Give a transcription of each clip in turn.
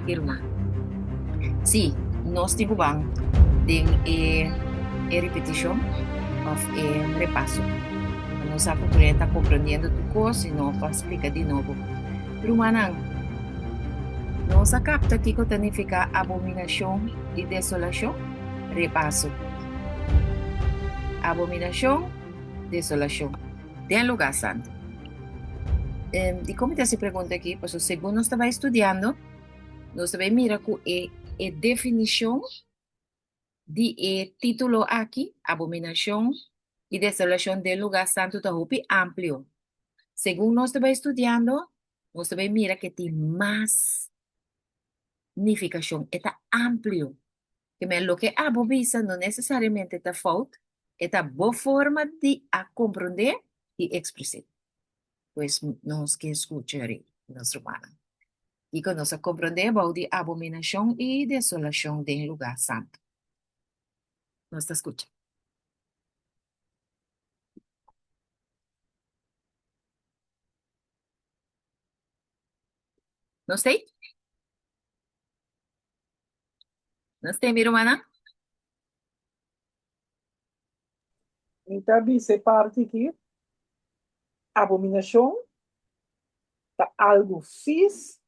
Irma. Sí, nós temos bem de repetição ou repasso. Não sabe por está compreendendo tu coisa e não para explicar de novo. Pero manang, não se capta que significa abominação e desolação? Repasso. Abominação, desolação. Del lugar santo. E como te se pergunta aqui, pues, segundo nós estava estudando, nós também mira que é definição de título aqui, abominação e desolação del lugar santo está muito amplo. Según nós estava estudando, nós também mira que tem mais significação, está amplo. Que me lo que abobisa não necessariamente está falta, está boa forma de a compreender e expressar. Pois nós que escutaremos, nosso humano. E que nós compreendemos de abominação e desolação del lugar santo. Nós te escuta. Nós tem? Nós tem, minha irmã? Então, dice parte que abominação tá algo fiz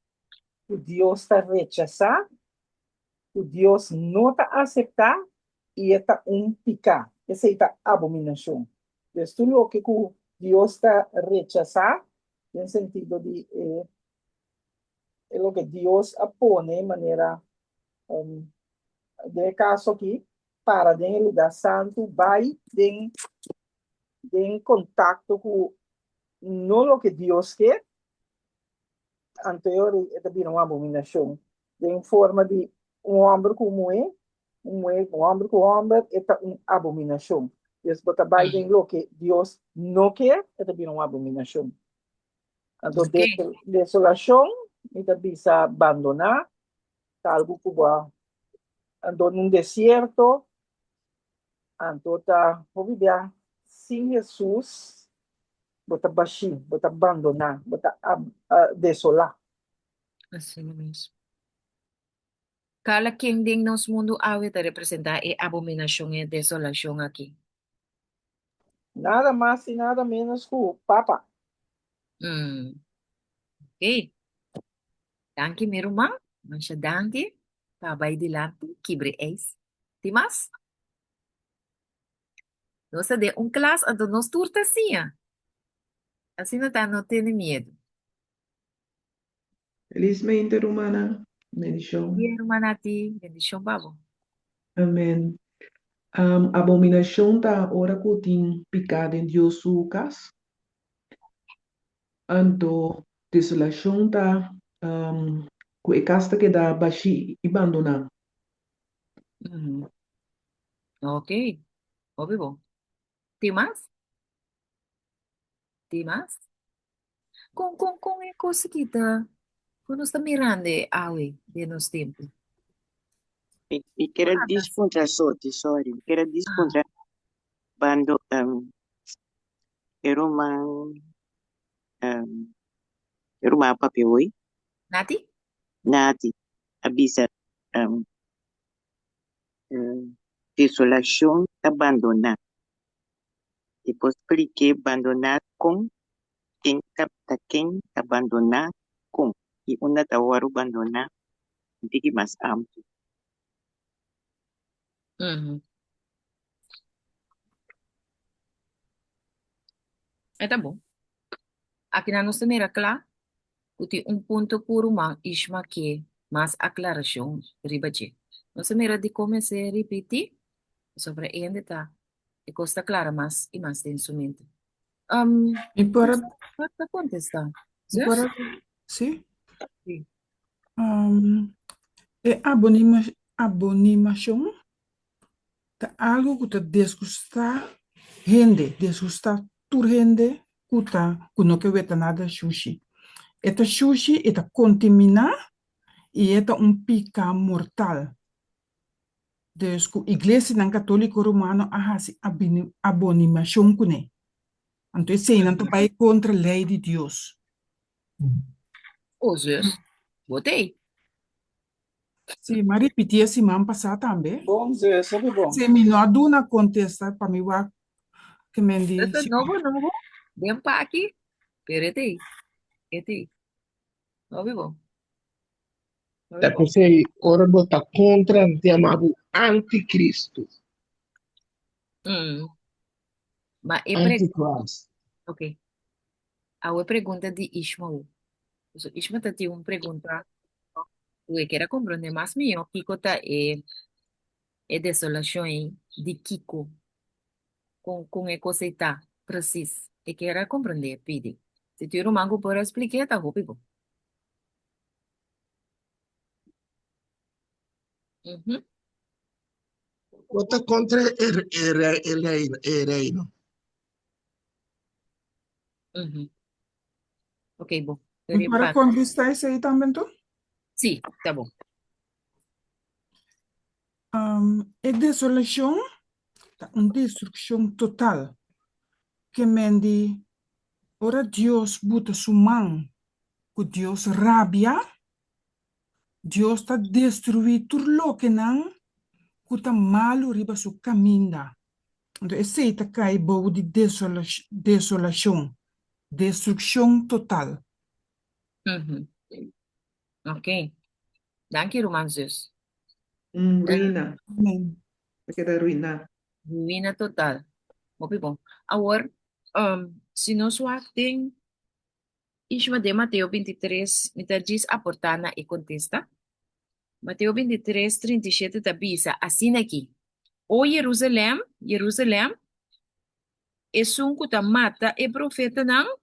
que Deus está rechazar, que Deus não está aceitar e é pecado. Essa é a abominação. Então, tudo o que Deus está rechazar, no sentido de é o que Deus põe de maneira, de caso aqui, para dentro do lugar santo, vai em contato com não o que Deus quer, anterior é também uma abominação. De forma de homem como é, homem com homem, é uma abominação. Deus bota vai em lo que Deus não quer, é também uma abominação. Então, desolação, é também se abandonar, algo como andou num deserto, então tá, vou viver sem Jesus, bota baixinho, bota abandonar, bota desolar. Assim mesmo. Cada quem ding nos mundo awe te representa a abominação e desolação aqui. Nada mais e nada menos que o Papa. Ok. Danke, minha irmã. Mancha danke. Pabay dilante, kibre eis. Timas? Nossa, de classe, então nos turta assim. Assim não tá, não tem medo. Felizmente, Romana. Bendición. Minha irmã Nati, bendição, babo. Amén. Abominación ta ora kuting picada en Dios su cas. Anto desolación ta ku ekasta que da bashi abandona. Ok. Obvio. Timas? Timas? Com é coisa que tá. Quando está mirando, awe, de nos tempos. E que era discontra sorry. Que era discontra bando era uma papioi. Nati? Nati abisa desolação abandonar. Depois cliquei abandonar com quem abandonar com e uma da hora abandonar diga mais amplo. É tá bom. Aqui na nossa mira, claro, tem ponto por uma isma que mais aclaração ribache. Nossa mira de começar a repetir sobre ainda tá. E costa clara mais e mais tensamente. E para, Para contestar. e para, sim? Sim. É abonimação tá algo que te desgustar desgustar tur gente que não quer ver nada sushi. Esta sushi está contaminar e é pica mortal. Dus a igreja não católica romana há abonimação com ele. Então, isso não vai contra a lei de Deus. Os botei. Sim, mas repetir esse man passar também. Bom, Zé, sabe bom. Se me não dá na contesta para mim vai que me Ito, diz. novo. Dem pa aqui. Pero ete. Novo bom. Novo bom. Você ora botar contra antiamado anticristo, Mas antichrist. ok. A pergunta de Ishmael. So, Ishmael tem uma pergunta. O que era compreender mais melhor. Kiko tá desolação de Kiko. Com a coisa tá. Preciso. E que era compreender, pede. Se tu não mango por explicar, tá roupa bom. Uhum. Vota contra el reino. Uhum. Ok, bom. Para conquistar isso aí também, tu? Sim, tá bom. É desolação, uma destruição total. Que mendi, ora Deus bota sua mão, que Deus rabia, Deus está destruindo tudo o que não, que está malo riba su caminho. Então, esse aí está cai boa de desolação, destruição total. Uhum. Ok. Danke, Romanzus. Ruína. Amém. Queda ruína. Ruína total. Muito bom. Agora, se nós tem Isma de Mateus 23, me diz a portana e contesta. Mateus 23, 37, da bisa, assim aqui. O Jerusalém, Jerusalém, é um que mata e profeta não,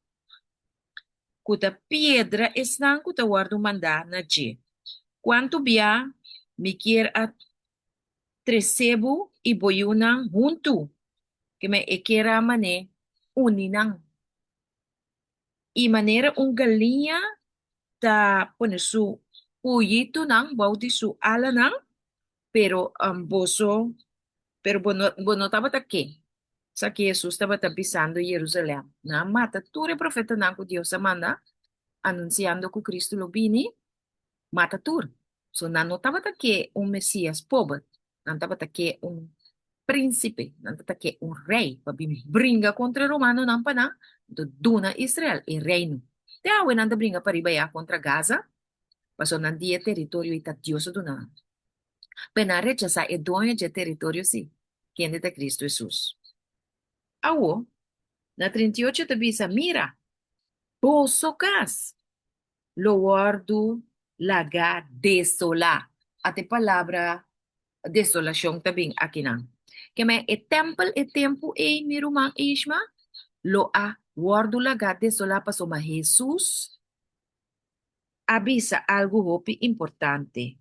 que pedra é não que guarda mandar na dia. Quanto bia, me quer a trecebo e boiuna junto, que me quer mané uninang. E maneira galinha ta pone su uyito nang bauti su ala nang pero boso pero bono tava que sa que Jesus estava pisando Jerusalém na mata ture profeta nang que Deus manda anunciando que Cristo lo vini mata tur so na no tava que Messias pobre não tava que príncipe não tava que rei para brinca contra romano não para do duna Israel e reino te awe nanda brinca para ibaya contra Gaza Paso nandia territorio itadioso do não. Pena rechaza e dono de territorio sim. Quem é de Cristo Jesus. Awo, na 38 te bisa, mira, poso cas, lo guardo laga desola. Ate palavra desolação também aqui não. Que me e tempo e mirumang isma, lo a guardo laga desola paso ma Jesus avisa algo hopi importante.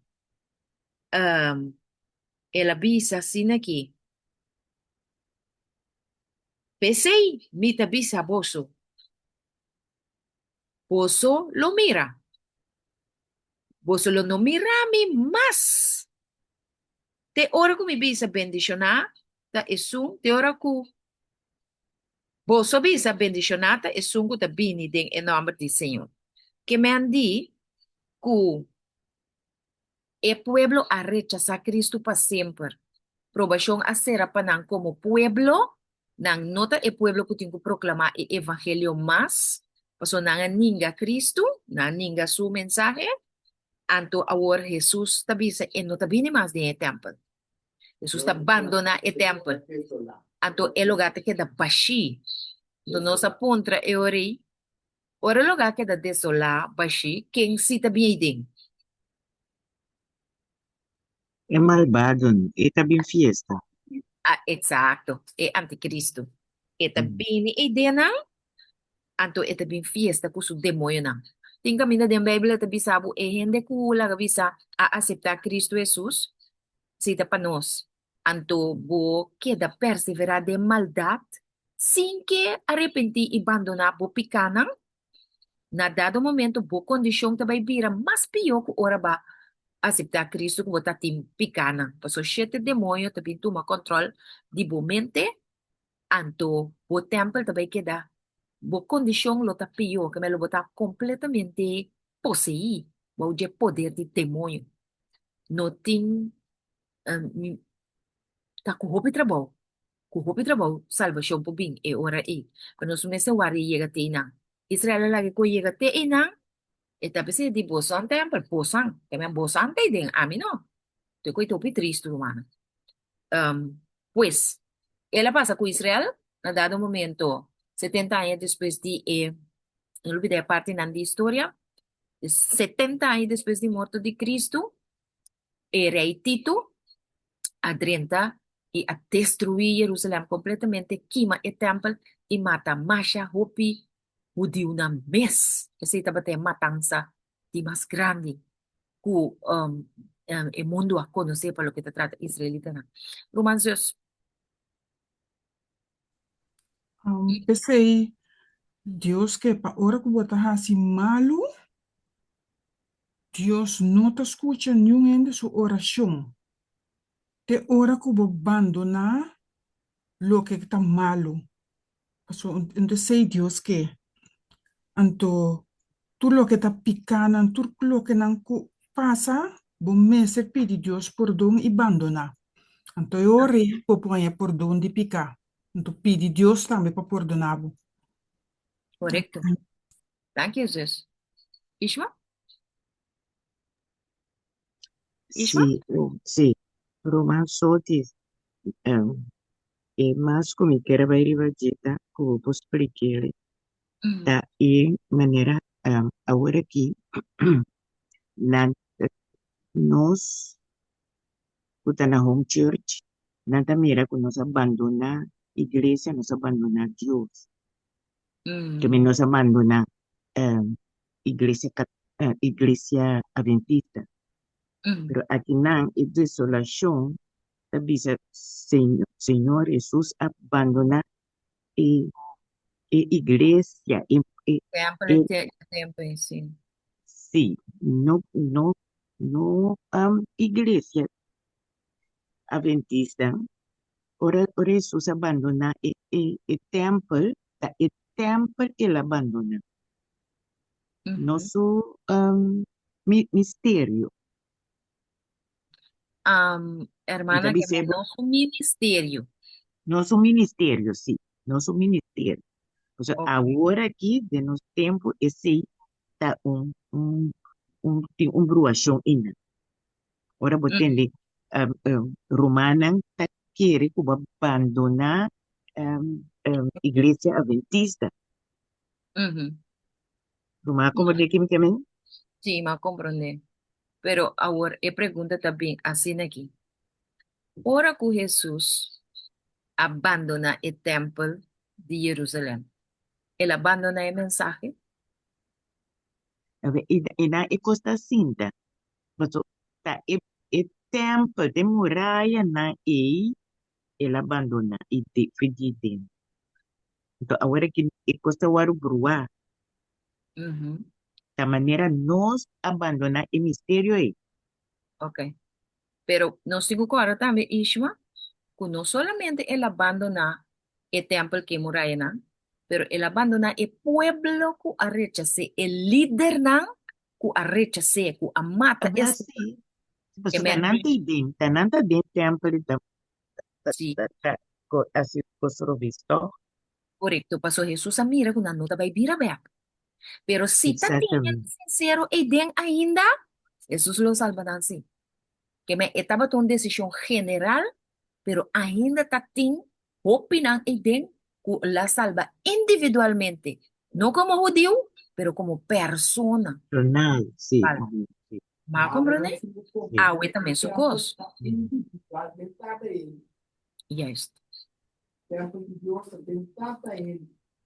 Ele avisa assim aqui. Pensei, mita bisa boso. Boso lo mira. Boso lo no mira mi mas. Te ora ku mi bisa bendicionar, ta esun, te ora ku boso bisa bendicionata, esun ku ta bini den em nome do Senhor. Que me andi ku e pueblo a rechazar Cristo para sempre. Probação a ser panang como pueblo, nang nota e pueblo que tinha que proclamar e evangelho mas, paso nang ninga Cristo, nang ninga su mensaje, anto agora Jesus tabisa e não tabini mais de templo. Jesus abandona o templo. Anto e lugar que da baixi, do nossa pontra e ori, ora lugar que da desolar, baixi, quem se tabiding. É malvado, e também fiesta. Ah, exacto, e anticristo. E tabini e denang, anto ita bin fiesta ku su demonyo na. Ting kami na din Bible tabi sabu e hindi ko lang bisa a aceptar Cristo Jesus sita panos. Anto bo queda perseverar de maldad sin que arrepenti y abandonar bo picanang. Na dado momento bo kondisyon tabay bira mas piyo ko ora ba aceptar Cristo ko tatim picanang. Paso siete demonyo tabi tuma control di bo mente anto bo temple tabay queda bo condición lo tapio que me lo bota completamente poseí, o de poder de demonio. no tem tá com roupa de trabalho, salvação por bem, é hora aí. Quando nós começamos a chega até não. Israel lagi ko chega até não, e tá pensando de bosan tempo, bosan, que me bosan tem den, a mim não. Tô com topi triste, humana. Pues, ela passa com Israel, na dado momento, 70 anos depois de, não olvidei a parte na história, 70 anos depois de morte de Cristo, rei Tito adrenta e a destruir Jerusalém completamente, queima o templo e mata Masha, Hopi, judeu na mes. Essa estava até matança de mais grande que o mundo a conhecer para o que se trata israelita. Romanos, Pensei, Deus que para hora que botar assim malo, Deus não está escutando nenhuma de sua oração. Te hora que vou abandonar lo que está malo. Então sei Deus que, anto tudo lo que está picando, tudo lo que não passa, vou me pedir Deus perdão e abandonar. Então eu orei para pôr perdão de picar. Então pedi Deus também para perdonar. correcto. Thank you, Jesus. Ishma? Ishma? Sì, Roman Sotis, e mas come che era vai rivagita, come posso spiegare, da in maniera, ora aqui, na, nos, puta na home church, nada mira que nos abandona iglesia, nos abandona Dios, que nos abandona iglesia, iglesia adventista. Pero aquí na es desolación, dice Señor Jesús abandona iglesia, Tempo, sim. sí, no, iglesia adventista, ora Jesús abandona el templo, el templo él abandona, no su misterio. Hermana, que Dice, me nosso ministério. no su ministerio, sí, no su ministerio. O sea, Ok. ahora aquí, de los tiempos, ese está un bruación ina. Ahora, vos tenés, Romana quiere como abandonar iglesia adventista. Romana, como de que me llaman? Sim, mas compreender. Pero agora, eu pergunta também assim aqui. Ora que Jesus abandona o templo de Jerusalém, ele abandona a mensagem? A ver, y na costa cinta, pues, está el templo de muralla na él abandona y de fididen. Entonces, ahora que costa waru brua, de manera nos abandona el misterio ahí. Ok. Pero nós temos agora também, Ishma, que não solamente ele abandona o templo que muralla, não, pero ele abandona o pueblo que a rechace, o líder não, que a rechace, que a mata. Ahora sí, pues Amen. tananta den templo da Sí, así cosro visto. correcto. Pasó Jesús a mira que una nota vai vir aberta. Pero si está Exactamente. sincero e den ainda, Jesús lo salvará assim. Que me estaba tomando decisión general, pero ainda está opinando e den que la salva individualmente, no como judío, pero como persona. Personal, sí. Vale. Sí, ¿Me comprende? sí. Ah, também sou coisa. Yes.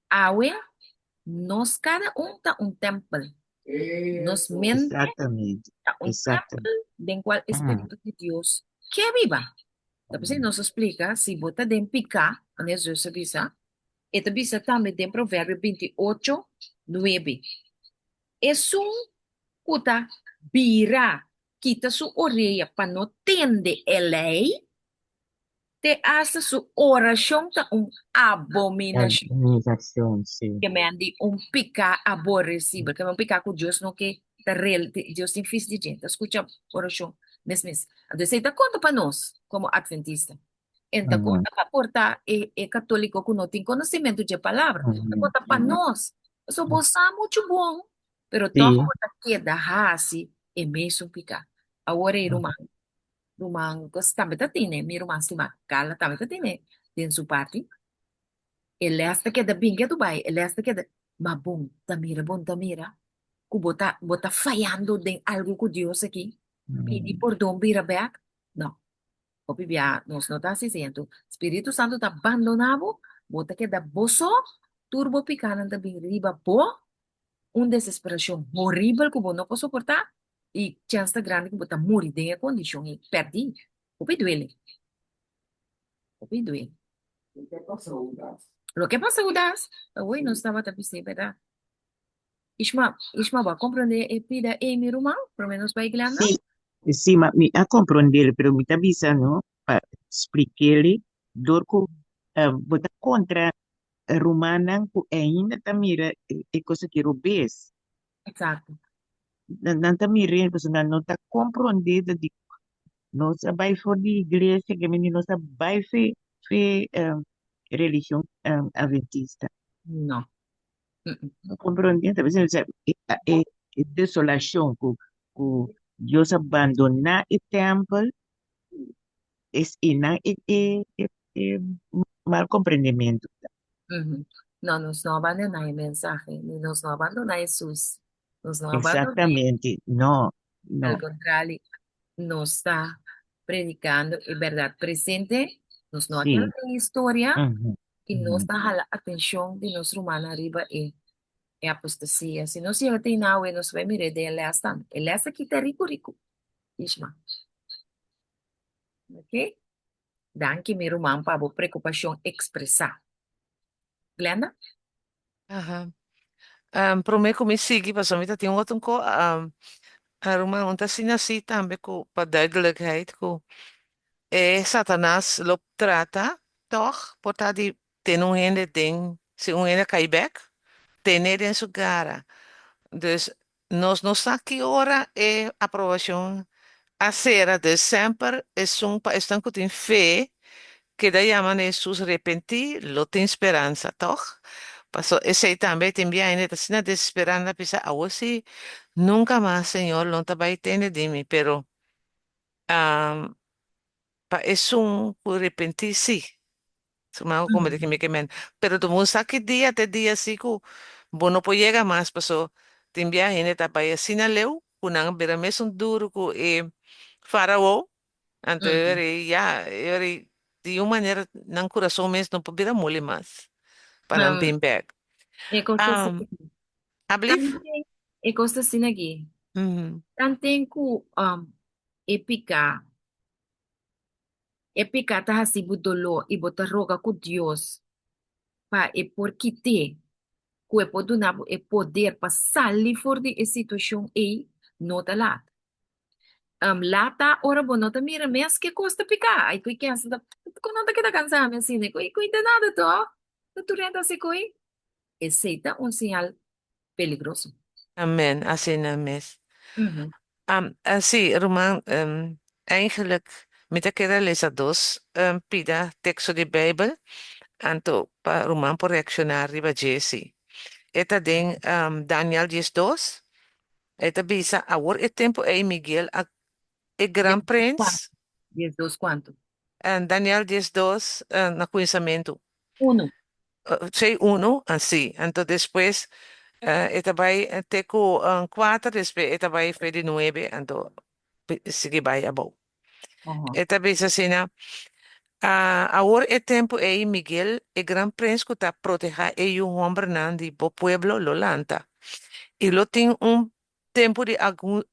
Awe, nós cada tá templo. Nos mente Exactamente. tá templo Exactamente. den qual Espírito de Deus que viva. Depois ele nos explica, se bota den picar, né, Jesus avisa, e também também tem Provérbio 28:9. Es un cuta vira, quita su orella para no tende el ley, te hace su oración ta un abominación. Organización, sí. Que me andi un pica aborrecible, que me un pica con Dios no que te real, Dios tem fiz de gente. Escucha oração. Mes. Entonces, esta conta para nós, como adventista. Esta uhum, conta para portar católico que não tem conhecimento de palavra. Esta uhum, conta para nós. Só você é muito bom. Pero toca sim, botar queda raci e mesmo picar. Agora, rumang, kasi também tá tendo, meu irmão se macala, também tá tendo, tem sua parte. Ele hasta que da binga do bai, ele hasta que da, mabum, tamira. Que bota falhando de algo com Deus aqui. Pedir uhum, perdão, vira back. Não. O bibia, nós não tá dizendo. Espírito Santo tá abandonado, bota que da boço, turbo picando da riba po, desesperação horrível que eu não posso suportar, e chance grande que eu vou morrer de condição e perdi. O que duele? O que duele? Lo que pasa, Udas, hoy no estaba tan bien, ¿verdad? Isma va a comprender y pida mi rumán, por lo menos para Irlanda. sim, sim, mas me a compreender, pero me está avisando para explicar-lhe, dorco, bota contra a romana, ainda está mira, é coisa que rubês, Exacto. não está mira, você não está compreendendo de nós vai for de igreja, que menino nós vai fe religião adventista. No. Mm. Compreendendo, talvez é desolação que Deus abandonar o templo, é ina é mal compreendimento. Ujú. No nos no abandona el mensaje, ni nos no abandona Jesús, nos no abandona, Exatamente, não, al não. contrario, nos está predicando y verdad presente, nos no aquella Sim. historia Uhum, y nos uhum. da la atención de nuestro humano arriba y apostasía. Si no se tem nada, nos vai mirar de ele hasta, ele hasta que está rico, Isma, ok? Dan que mi rumán para preocupación expresar. Glenda? Aha. Pro me kung sige pa sa mita tingot ko aruma unta sinasi tambe ko paduidelijkheid ko Satanas lop trata toch porta di ten un hende ding se un hende kaibek tener en su cara. Dus nos aqui ora aprovação a cera de sempre estão com fé que da llaman Jesus repentir, lo tem esperança, toch? Pasó ese también te envía en esta sina desesperando pisa a si nunca más, Señor, no te va a tener de mí, pero ah, es un repentir sí. Sumado como de que me quemen. Pero tu musa que día te día sí que bueno pues llega más, pasó te envía en esta país sin leu, unang berames un duro ku faraó, Ujú. antes ya, de uma maneira, não coração mesmo, não poderia molhar mais, para não Um, bem back. e costa Um, sinagi. I believe. También, e costa sinagi. Mhm. Tanten ku epika, epika ta hasibu dolo e bota roga ku Dios pa e por kite ku e podunabo e poder pa sali for di e situação e nota lá. Lata ora bonota mira mes que costa picar. Ai kui que asa da conota que tá cansada me assim, kui de nada to. Tu renta se kui. Aceita um sinal peligroso. Amen, assim na mes. Uhum. Sim, Roman, eigenlijk, met de kera lesa dos, pida texto de Bijbel, anto pa Roman por reaccionar riba Jesse. Eta den Daniel 10:2, eta bisa, awor e tempo e Miguel, e Gran Quanto? Prince, 12 quanto? Daniel 10:2, na conhecimento. Uno. Sei uno, assim, então depois, eta vai teco 4, depois eta vai fe de 9, então, sige vai abo. Uhum. Eta bisa assim, ahora es tiempo e Miguel, el gran príncipe, que está proteger a un hombre nandi, po pueblo lo lanta. Y lo tiene un tiempo de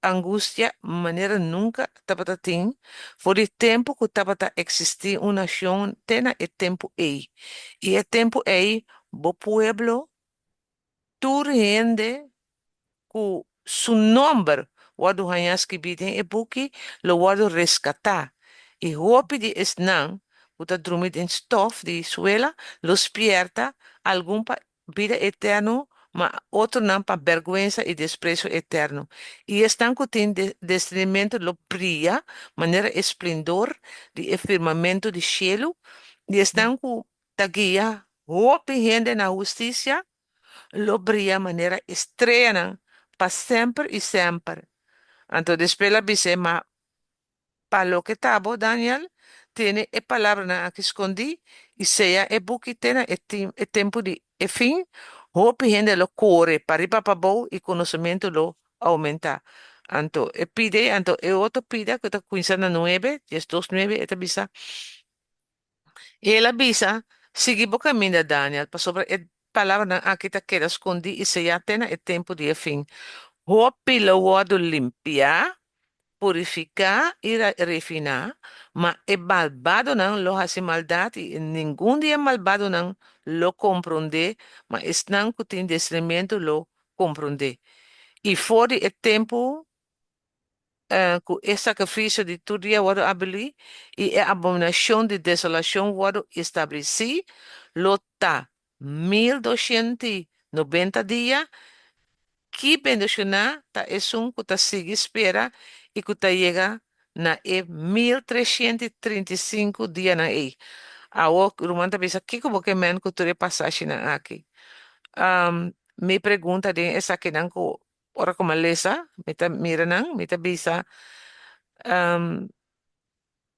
angustia, manera nunca tapata tin, por el tiempo que tapata existir una nación, tena el tiempo e. Y el tiempo e, bo pueblo, tu rende, ku su nombre, wadu hanyas kibiten e buki, lo wadu rescatar. Y hopi di esnan, uta drumit in stof di suela, los pierda algún vida eterno, mas outro não para vergüenza e desprezo eterno. E estão que tem discernimento lo brilha, maneira esplendor de firmamento de cielo, e estão que ta guia, hope gente na justiça, lo brilha maneira estrela para sempre e sempre. Então, después la dice, para lo que tabo, Daniel, tiene e palabra na que escondi, e seja e buki tena e tempo de e fim, hope gente lo corre, para papabou e conhecimento lo aumenta. Anto, e pide, anto, e outro pide, que está cuinsana 9, 10, 2, 9, eta bisa. E ela bisa, sigue bo caminho, Daniel, para sobre e palavra na aqui tá queda escondi, e seja tena e tempo de e fim. Hope lo wado limpia, purificar e refinar, mas é malvado não lo hace maldade e nenhum dia malvado não lo compreender, mas estão que tem discernimento lo compreender. E fora o tempo que é sacrifício de todo dia wado abili e a abominação de desolação wado estabeleci, lo tá 1290 dias que bendicionar ta es un que ta sigue espera y que ta llega na 1335 dia na e. A o rumah ta bisa que como que men que tu passagem na aqui. Me pergunta de essa que não ko ora como lesa, me ta mira não, me ta bisa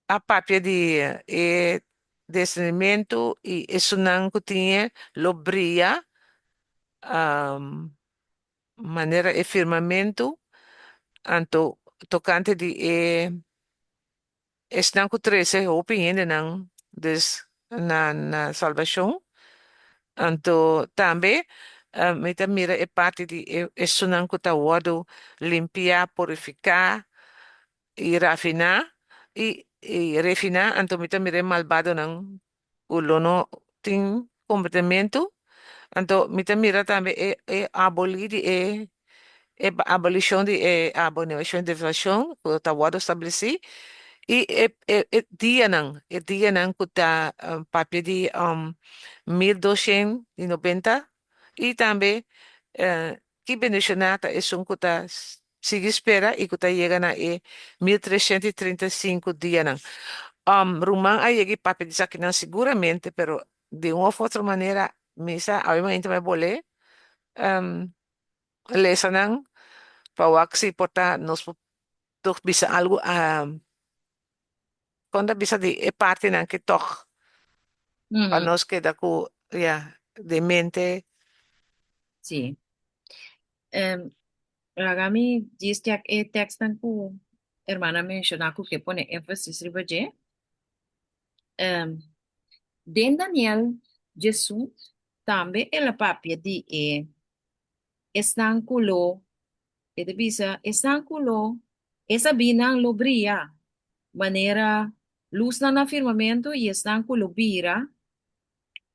a papia de discernimento e isso não que tinha lo brilha maneira e firmamento anto tocante de estão com 13 opinião não des na salvação anto também me mira é parte de isso não que tá wado limpar purificar e rafinar e refinar anto me mira malvado não o lono tem comportamento anto me mira também é abolir abolição de abolição de inflação, que está wado estabeleci, e dia não que está papel de 1290 e também que beneficiata é um que está sigue espera e que está chegando a 1335 dia não. Rumang aí que papel diz aqui não seguramente, pero de uma ou outra maneira, misa, obviamente vai boler, lesa não, pawaksi porta nos toch bisa algo quando bisa di e parte anche toch a Uhum, nos queda ku ya de mente sim. Ragami diz que é texto que hermana mencionou que pone ênfase ribaje. Den Daniel, Jesus também ela papia de estanculo, ele bisa estanculo, essa binang lo brilha, maneira luz na firmamento e estanculo bira,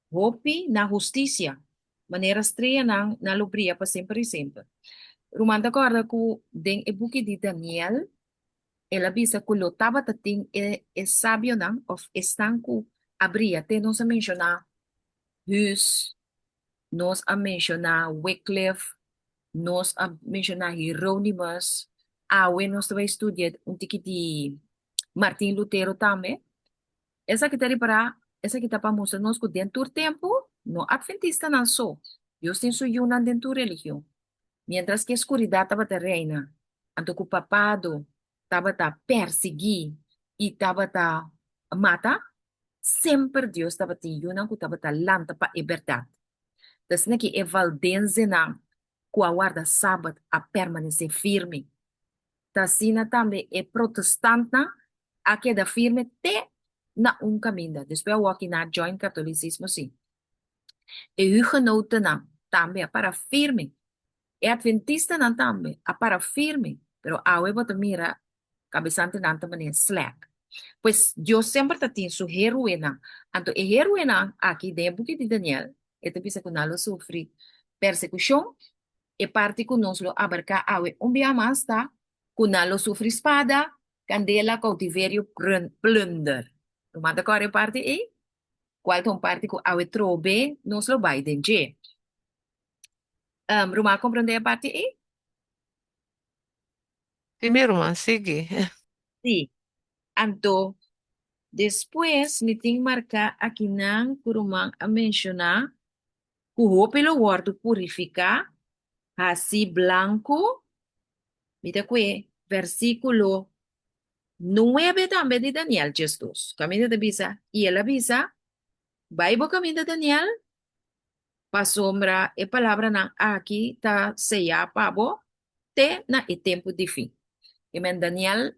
hopi na justiça, maneira estrela na lo brilha para sempre e sempre. Rumanda corda ku den e buki de Daniel, ela bisa ku lo taba tating e sabio nang of estanku abria, te não se mencionar Hus, nós a mencionar Wycliffe, nós a mencionar Hieronymus, nós vai estudar um tique de Martin Lutero também. Essa que está para mostrar nós que dentro do tempo, no adventista não só, Deus tem sua una dentro da religião. Mientras que a escuridão estava a reina, então que o papado estava a perseguir e estava a matar, sempre Deus estava a ter una que estava a lança para a liberdade. Das que é valdense na com a guarda sábado a permanecer firme. Tasina também é protestante a queda firme até na caminho. Depois eu aqui na join catolicismo sim. E hugenota na também para firme. E adventista na também a para firme. Pero a eu mira cabeçante na também slack. Pues Dios siempre tiene su heroína. Anto e heroína aqui dentro de Daniel, esta bisa que nalo sofre persecução e parte que nos lo abarca awe dia mais tá, que nalo sofre espada, candela, cautiverio, plunder. Rumanda core parte e qual ton parte que awe trobe nos lo vai denje. Rumah comprende a parte E? Sim, minha irmã, sigue. Sí. Anto, después me tengo marcar aqui nan kurumang a mencionar que o pelo guardo purificar, assim blanco, mira que versículo 9 también de Daniel, Jesus. Camino de Bisa, y él avisa, Bible camino de Daniel, pa sombra e palavra na aqui ta seja pabo, te na e tempo de fim. E men Daniel,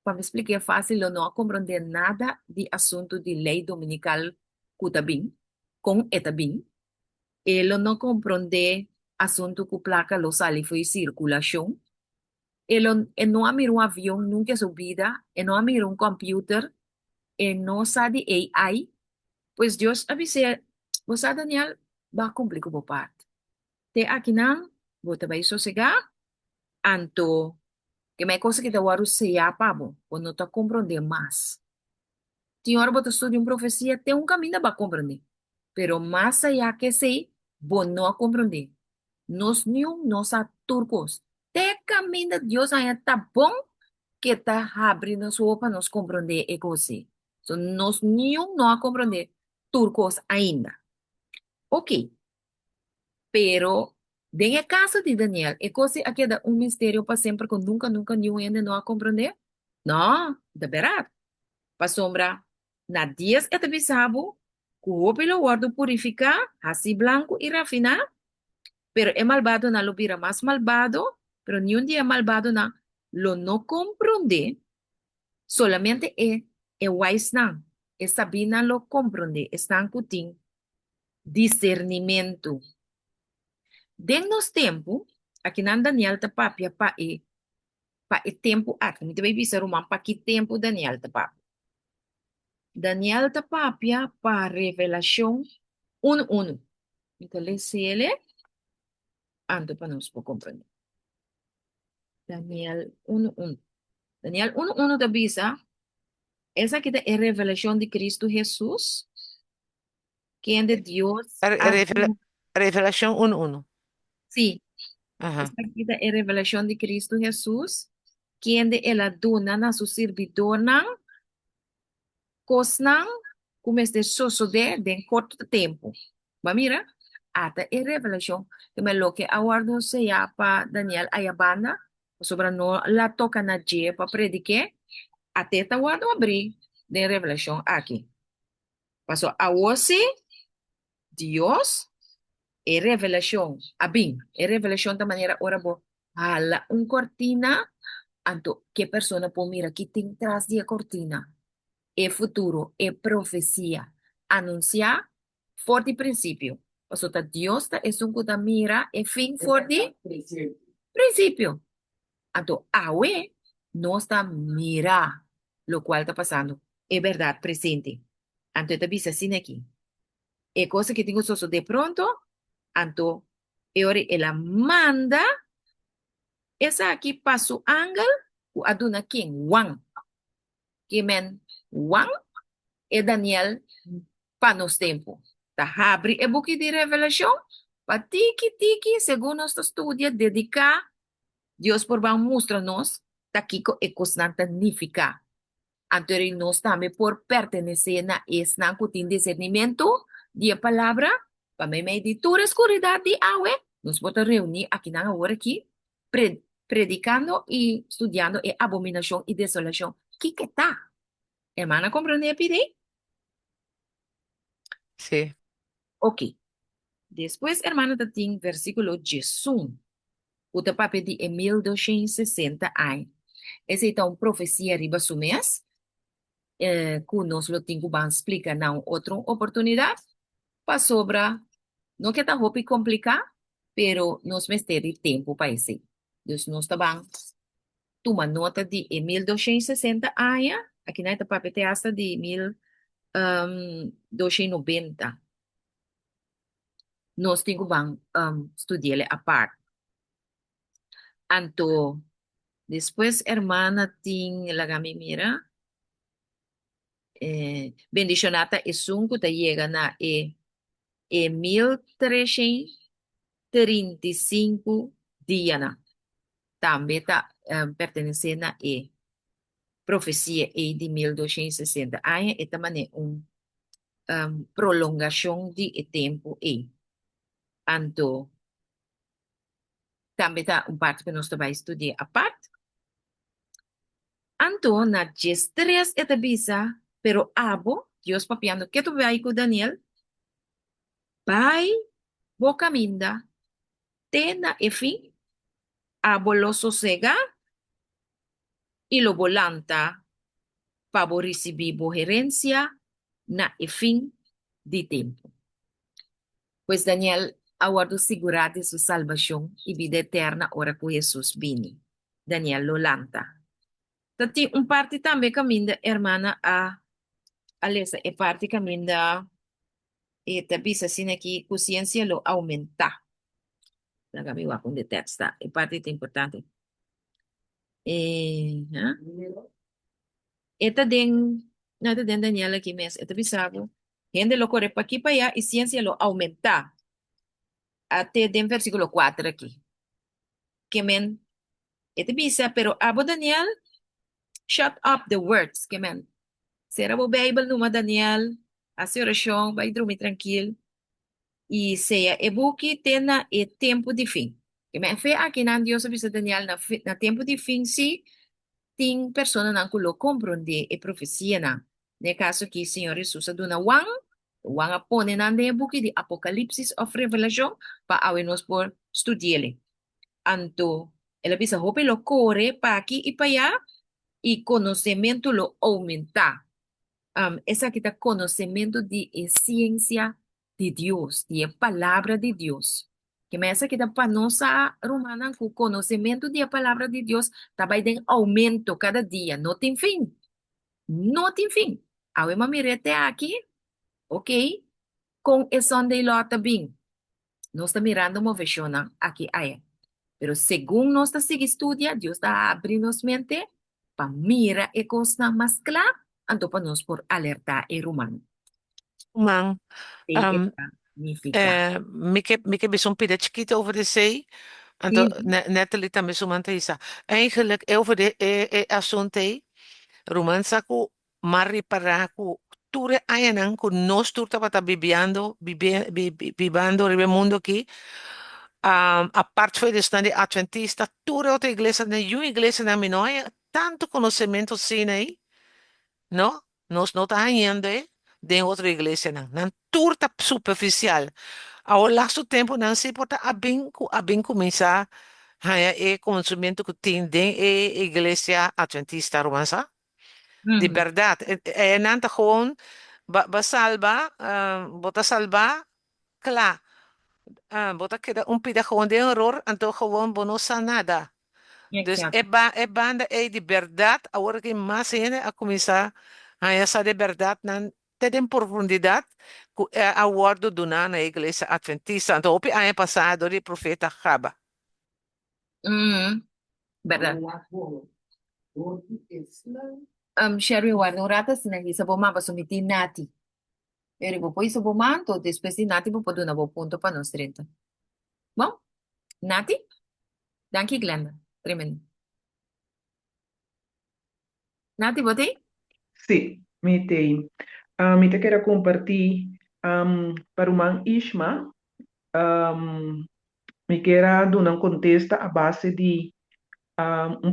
para me explicar fácil, eu não compreender nada de assunto de lei dominical cutabim, com etabim. Ele não compreende assunto que placa los ali foi circulação. Ele não mira um avião nunca subida, ele não mira um computer, ele não sabe AI. Pues Deus avisa, você Daniel, vai cumprir com a parte. Te aqui não, você vai sossegar, anto, que me coisa que te waru seja pabo, quando não te compreender mais. Senhor, você estuda uma profecia, tem um caminho para compreender. Pero más allá que sei, vos não compreender. Nos nenhum, nós a turcos. Te caminho de Deus aí tá bom, que tá abrindo sua para nos compreender e coisa. So, nos nenhum não a compreender turcos ainda. Ok, pero en el caso de Daniel, ¿es cosa que da un misterio para siempre que nunca ni un no a comprender? No, de verdad. Para sombra, na dias é bisabo, que o pelo guardo purificar, así blanco y refinar, pero es malvado na lo vira más malvado, pero ni un día malvado na lo no comprende, solamente é wise na, é sabina lo comprende, están cutin discernimento. Dennos tempo, aqui na Daniel ta papia pa e tempo aqui, me também bisa rumam pa que tempo Daniel ta papia. Daniel ta papia pa revelação 1:1. Então, ele ando para nós por compreender. Daniel 1:1. Daniel 1:1 ta bisa, essa aqui é a revelação de Cristo Jesus, quem de Deus, Revelação 1:1. sim, Aham. essa aqui é a revelação de Cristo Jesus, quem de ela dona na su servidor não, cosnan como este suceder de corto tempo. Va mira, hasta en revelación, que me lo que aguardo se para Daniel Ayabana, sobre no la toca nadie para predicar, hasta esta aguardo abrir de revelación aquí. Pasó a sí, Dios, e revelación, abin, e revelación de manera ora bo, hala un cortina, anto, ¿qué persona puede mirar aquí tras de cortina? É futuro, é profecia. Anunciar for de princípio. O sea, Dios es un que mira e fin for de princípio. Então, awe no está mira lo cual está pasando. É verdade presente. Então, te avisa assim aqui. É coisa que tenho só de pronto. Então, ora ela manda essa aqui para o ángel, o aduna quem? Wang. Que men Wang é Daniel para nos tempo. Tá abre e book de revelação, para tiki, segundo nosso estudo, dedicar, Deus por van mostra-nos, tá kiko e constante nificar. Anterior nós também por pertenecer na esna cutin discernimento de palavra, para me meditar escuridade de awe, nos bota reunir aqui na hora aqui, predicando e estudando e abominação e desolação. Que tá? Hermana, compreende a pedir? Sí. Ok. Después, hermano, tem versículo 11. O papo de 1260 ai. Essa é uma profecia riba sumés, que nós lo tenho bem explicar na outra oportunidade, para sobra, não que tá roupa complicar, pero nós vamos ter tempo para isso. Deus nós está bem. Toma nota de 1260 ai, aqui na papo tem hasta de 1290. Nós temos bem estudar a parte. Anto, después, hermana, la gami mira, bendicionata es un que te llega na 1300 35 días. También está perteneciendo a profecía de 1260 años. Esta manera prolongación de tiempo. Anto, también está un parte que nos va a estudiar aparte. Anto, na 3 esta visa, pero abo, Dios papiando, que tu vai con Daniel, vai, boca minda, tena e fin, abo lo sosega, y lo volanta, favorece vivo gerencia, na e fin de tiempo. Pues Daniel aguardó seguridad de su salvación y vida eterna ahora que Jesús vine. Daniel lo lanta. Tati un parte también camina, hermana, a Alessa, e parte camina, te bisa sin aquí, conciencia lo aumenta. La gami wa con de texta, e parte importante. ¿Ah? Esta den, nada den Daniel aquí mes, esta bisago. Gente lo corre para aquí para allá y ciencia lo aumenta. Até den versículo 4 aquí. Que men, esta bisa, pero abo Daniel, shut up the words, que men. Será o Bible numa Daniel, a oração, vai dormir tranquilo. E seja, e buki tena e tempo de fim. Que men fe aqui na Deus bisa Daniel na tempo de fim, se tem pessoa não culo compreender e profecia na. No caso que Senhor Jesus aduna wang apone na de buki de Apocalipse of Revelation, pa awe nos por studiele. Anto, ela bisa hope lo corre pa aqui e pa allá, e conhecimento lo aumenta. Esa que da conocimiento de ciencia de Dios, de palabra de Dios. Que me hace que da panosa romana con conocimiento de la palabra de Dios, también en aumento cada día, no tiene fin. No tiene fin. Ahora me mirete aquí, ok, con eso de lo también. No está mirando movición aquí, allá. Pero según nos está sigue estudia, Dios está abriendo mente para mira e cosa más clara, anto para nos por alertar el humano. Man, Sí, um, está significa. Mieke is een pidetjie over de zee. En Sí, net lita me sumante isa. Eigenlijk over de assunte romansa ku mari para ku ture ayanan ku nos turta pata vivando ribe mundo aqui. Aparte foi de stand adventista, ture outra igreja, né? E uma igreja na minóia, tanto conhecimento sim aí, não? Nós não tá ainda, de outra igreja, não. Não turta superficial. Ao longo do tempo, não se pode abin começar a conhecimento que tem de igreja adventista romança. De ujú, verdade. Nanta gewoon, salva, bota salva, klaar. Bota que um pida gewoon de error, então gewoon bonosa nada. Dus exacto. banda de verdade, agora que mais gente a começar a essa de verdade, não tem profundidade, que é a word do na igreja adventista. Então, o ano passado, o profeta Jaba. Ujú, ¿verdad? Sherry guarda un rato, se ne sa boma ba sumiti nati. Eri bo poi sa boma, to después di nati bo podo na bo punto pa nos 30. Bom, nati? Danke, Glenda. Tremendo. Nati, botei? Sim, me tem. Me te quero compartilhar para o man Isma, me quero dar um contexto a base de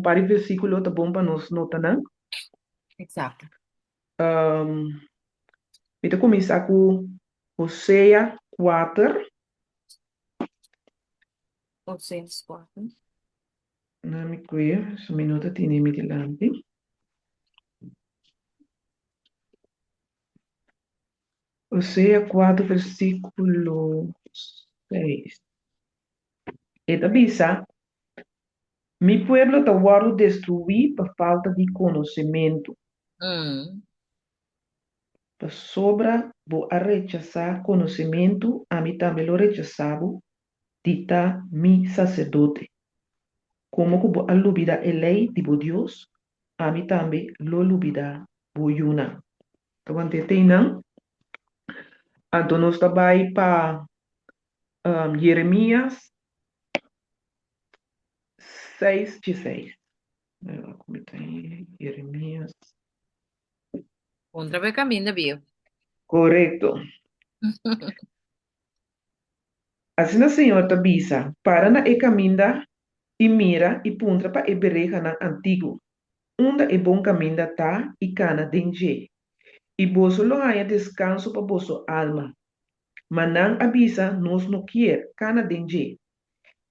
par de versículos tá bom para nós notar, né? Exacto. Me te começar com Hosea 4, Oceanos 4. não me cuida, um minuto tinha me delante. Hosea 4, versículo 6. Esta bisa, mi pueblo te guardo destruir por falta de conocimiento. Mm, Por sobra, vou a rechazar conocimiento, a mí también lo rechazado, dita mi sacerdote. Como que vou a olvidar a lei de Dios, a mí también lo olvidar boyuna. Então, tem não? Então, nós trabalhamos para Jeremías 6:16. Como está aí? Jeremías. Contra vez caminho, viu? Correcto. Assim a senhora bisa, para na e caminda e mira e puntra pa e bereja na antigo. Unda e bom caminda tá e cana denje. E boso lo haya descanso pa boso alma. Manang abisa nos no quier, cana denje.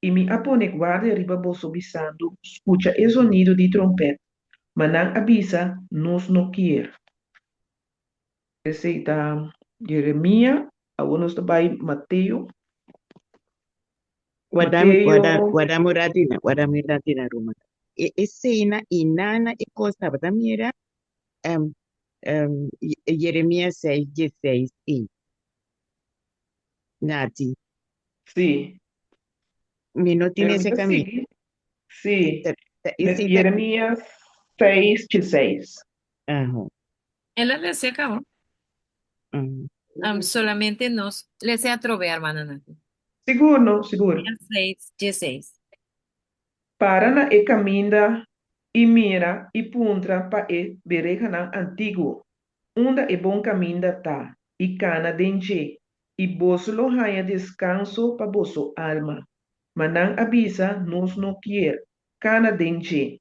E me apone guarda riba boso bisando, escucha e sonido de trompeta. Manang abisa nos no quier. Esse está Jeremias, algunos também Mateo, Mateo, Guadamuratina Roma. Escena inana e costa mira um, Jeremias 6:16 e Nati, sim, mi no tiene ese Jeremias camino. sim, sim, Ese Jeremias 6:16. ajá, Ela le se acabó. ajá. Solamente nos le se atrove, hermana Nati. Seguro, seguro. 6, 16. Para na e caminda e mira e puntra pa e bereja na antigo. Unda e bom caminda tá, e cana denje, e boso lo haya descanso pa boso alma. Manang abisa nos no quier, cana denje.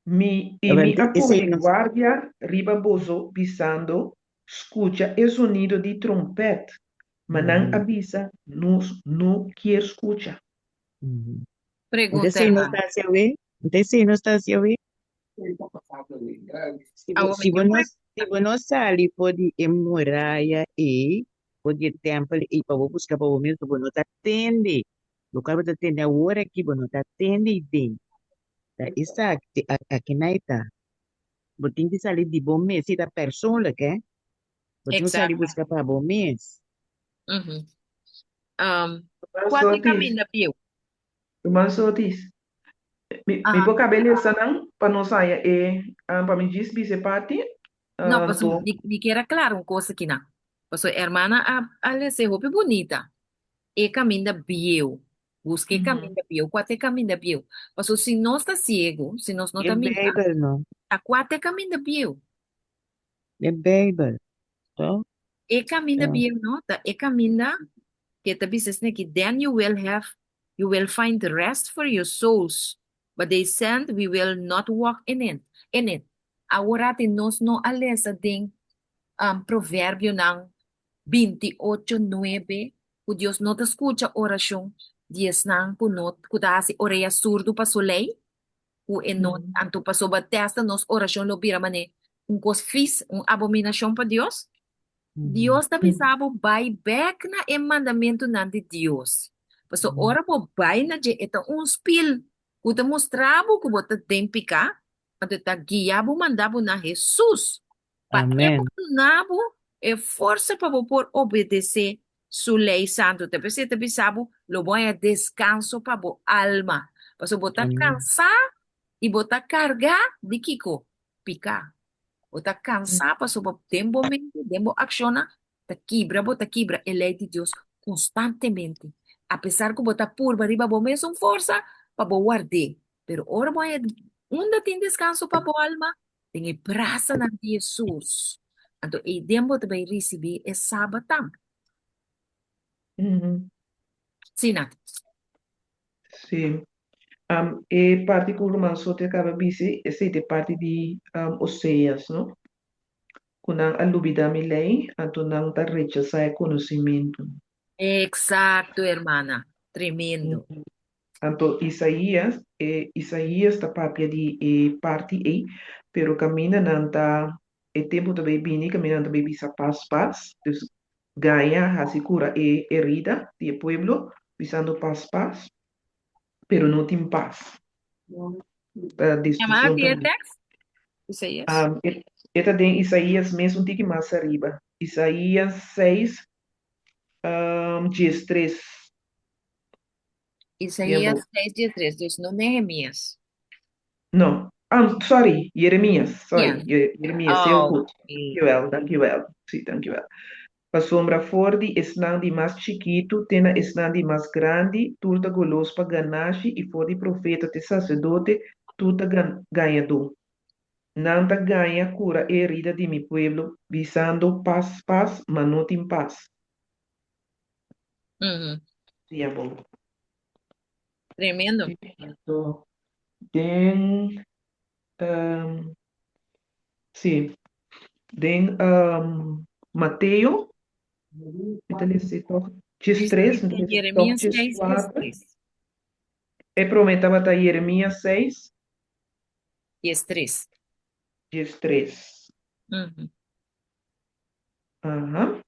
Mi Ese apone no, guardia riba boso bisando, escucha el sonido de trompeta. Manang ujú, abisa nos no quier escucha. ujú. Pregunta, Entonces no hermana. está hacia ver, entonces no está hacia ver. Agua me Si vos dio no, pues. si vos no sali por de muralla e por de templo e para vos buscar para vos mesmo, vos não tá atende. O cara tá atende a hora aqui, vos não tá atende e bem. Tá, isso aqui na está. Vos tem que sair de bom mês, se da pessoa, que vos tem que sair Exacto. buscar para bom mês. Ujú. Um, Mas Quatro sotis, caminho, viu? mas sotis. Mi Ajá. po cabelo sanang panosaya para me diz bise parte Não, pues, to ni quiera claro uma coisa aqui, não. Pues, hermana, a se roupa bonita. E caminho bieu. Busque uhum. caminho bieu. Quatro caminho bieu. Pues, se nós está cego, se nós não É está mirando, Bible, não. a quatro caminho bieu. É Bible. Então, E caminho é. bieu, não? Tá? E caminho que tá dizendo que then you will find rest for your souls. But they said we will not walk in it. Agora te nós não alessa den provérbio ng 28:9, o Dios no te escucha oración, 10 nang punot, kudasi oreya surdo pa sulay, o enon, Uhum. anto pa so batesta nos oración lo bira mane, un cos fis, un abominación pa Dios. Uhum. Dios tabi sabo bay back na e mandamento nan de Dios. Paso Uhum. ora po bay na je ita un spil. Kuta mostrabo ko bota tempika. Ato ta guiabo mandabo na Jesus. Pa Amém. emanabo e força pa bo por obedecer su lei santo. Tabi sabo lo voy a descanso pa bo alma. Paso bota Amém. cansa y bota carga di kiko. Pika. O tá cansado, passou por tempo mente, tempo acciona, tá quebra a lei de Deus constantemente. Apesar que você por arriba, você mesmo força para você guardar. Pero ora você onde tem descanso para a alma, tem praça na Jesus. Então, e tempo você vai receber é sábado. Uhum. Sim, Nath. Sim. E parte que o romano só te acaba bise, esse é parte de Oséias, não? Kunang alubida mi lei, anto nang ta rechaza conhecimento. Exacto, hermana. Tremendo. Uhum. Anto Isaías ta papia di parte e, pero camina nanta e tempo também bini, camina também bisa paz. Dus ganha hasicura e herida di pueblo, visando paz, pero não tem paz. Chamar Destruição aqui é também. text? Isso aí, yes. Eta tem Isaías mesmo um tique mais arriba. Isaías 6, 13. Isaías Tiempo. 6:13, Deus não Nehemias. No. Sorry, Jeremias. Yeah. Sorry, Jeremias, heel Oh, goed. okay. Dankjewel. Zie, dankjewel. Pa sombra forte, esnandi mais chiquito, tena esnandi mais grande, turta golos pa ganache, e for de profeta te sacerdote, turta ganhador. Nanta ganha cura herida de mi pueblo, visando paz, paz, mas não tem paz. Uhum. Sí, é bom. Tremendo. Então, tem, sim, tem Mateio, então ele citou diz Diz 3, então em ele citou Jeremias diz 6, 4, 3. e prometava da Jeremias 6, Diz 3. diz 3. Uhum. Aham.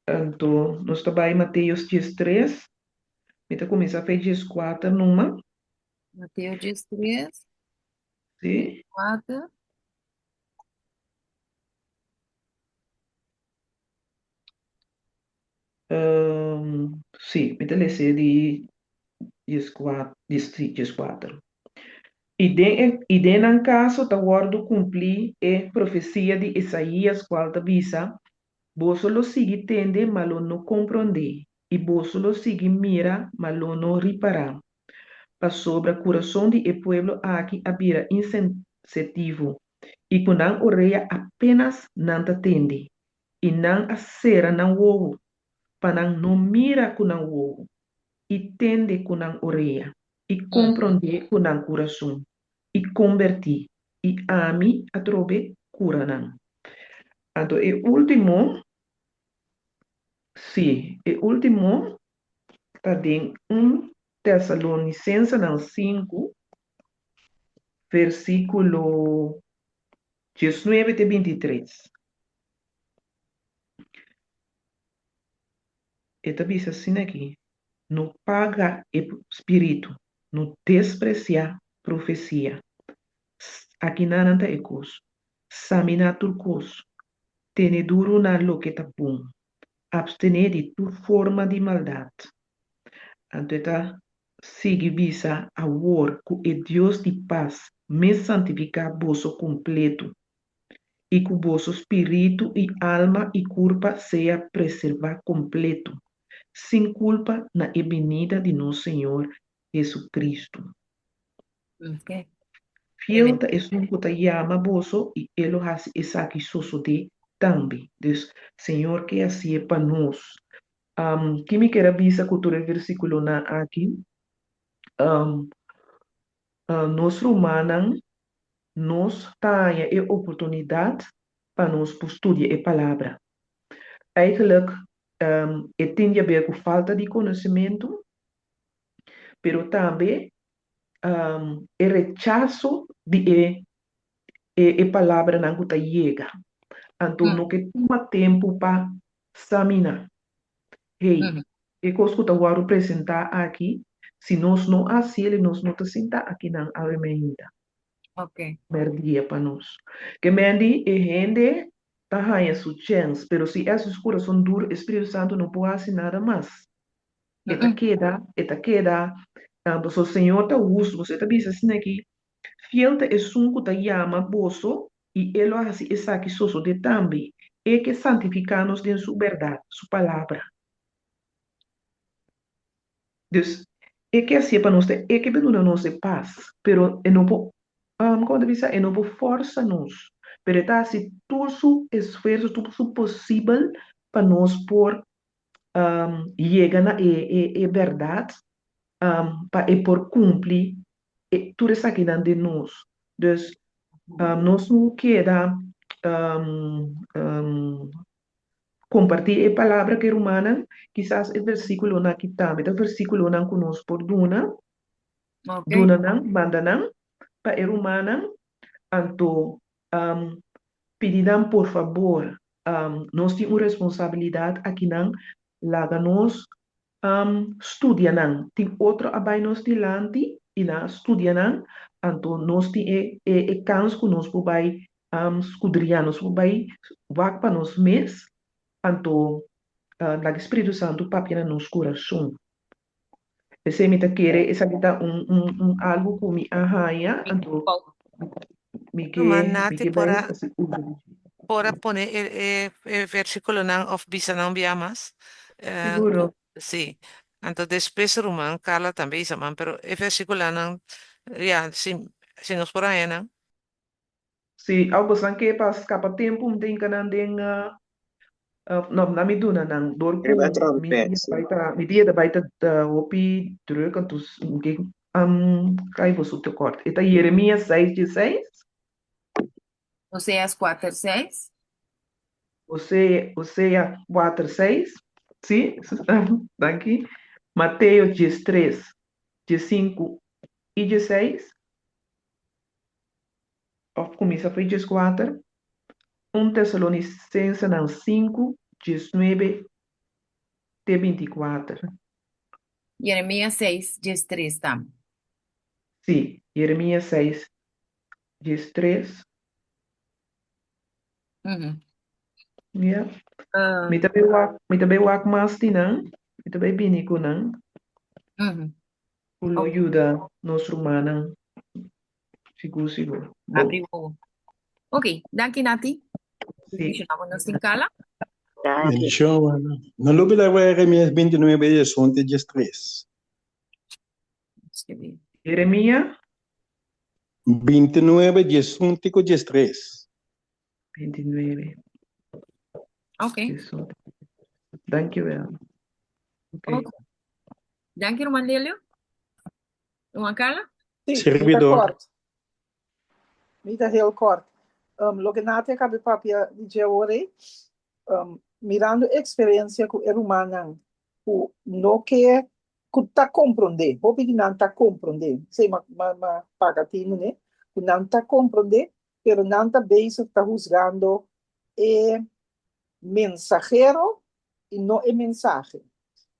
Então, nós trabalhamos em Mateus 13, então começa a fazer 14 numa, Mateus diz 3, sim? 4. Sim, então ele de 14, diz 4. E num caso, tá guardo cumprir a profecia de Isaías, qual avisa, vos lo sigue tende, mas não compreende, e vos lo sigue mira, mas não repara. Para sobre o coração de e pueblo aqui habira insensitivo, e com a orelha apenas não atende, e não acera não ouve, para não mira com não ouve, e tende com a orelha, e Uhum. compreende com o coração, e converti, e ami a trobe cura não. Então, e último, sim, e último, está em 1 Tessalonicenses 5, versículo 19 até 23. Ele diz assim aqui, não paga espírito, não desprezar profecia. Aqui não anda ecos, samina turcos, tene duro na lo que tá bom, abstener de tu forma de maldade. Então, sigue visa a war que é Deus de paz, me santificar vosso completo, e que vosso espírito e alma e corpo seja preservar completo, sem culpa na venida de nosso Senhor Jesus Cristo. Ok. Fiel Tremendo. ta es un que llama vosso y él lo hace aquí soso de también. Entonces, Señor, que así es para nos. Que me queda visa cultura el versículo na aquí. Um, nos romanan nos tanja e oportunidade para nos estudar a palavra. Eigenlijk, het tem a ver com falta de conhecimento, pero também o rechazo de a palavra não está chega. Então, Uhum. no que toma tempo para examinar. Hey, Uhum. e coisa que eu vou apresentar aqui, se nós não assim, nós não está sentado aqui na ainda. Ok. Merdia para nós. Que mendi e gente tá ganha sua chance, pero se esses coração duro, Espírito Santo não pode fazer nada mais. Uhum. Eta queda, o Senhor tá uso, você tá dizendo assim aqui, fiel te es un que te llama boso, y él lo hace es aquí soso de tambi, e que santificarnos de su verdad, su palabra. Dus, e que assim para nós, e que beduna nos de paz, pero e não po, como dice, e não po força nos, pero está assim todo su esforço, todo su possível para nós por llegar na verdade, para e por cumprir tudo isso aqui dentro de nós. Dus, nós não queda compartir a palavra que romana, quizás el versículo na kitame, el versículo na conosco por duna, Ok. duna nan, banda nan, pa e romana, anto pedidan por favor, nós temos uma responsabilidade aqui nan, laga nós studia nan, tem outro abai nós dilante, e na studia nan, anto nós tem e kans que nós vai escudriar, nós vai vak para nós mes, anto lag Espírito Santo papia nos coração. Esse me querer, essa kita algo que me arranha, anto me Romanati que bem pora assim uso. Para poner el versículo nan of bisa nan biamas. Seguro. Sí. Entonces después rumán, Carla también dice, man, pero el versículo nan, ya, si nos por ahí, nan. Si algo san que pas capa tempo tem kanan ding no na mi duna nang dor Era ku trompet, sim. mi dia da baita da hopi druk antus que kai vos te kort. Eta Jeremias 6:16, Oseas 4:6. Osea 4:6, sim, daqui. Mateus 10:3, 5 e 16, of começa foi 4. 1 Tessalonicense não 5, 19 e 24. Jeremías 6:3 tam. Sim, Jeremias 6:3. Uhum. Yeah. Ah, Mi tabe wak mas tinang, mi tabe bini ko nang, uhum. ulo Ok, yuda nos rumanang, siguro. abriu. Ok, danke Nati. Sim. Continuamos nos Tincala. Dale. Bendición, mano. No lo olvides, Jeremías 29, 11 y 3. Escrevi. Jeremias 29, 11 y 3. 29. Ok, Isso. Dankjewel. Ok. ok. Danke Romandelio. Uma Carla? Sim, Servidor. Mita heel kort. Lo que nate cabe papia de ore, mirando experiência com o humano, o no que tá compreender, hope que não tá compreender, sei ma pagatino, né? Que não tá compreender, pero não tá bem tá juzgando é mensajero e não é mensagem.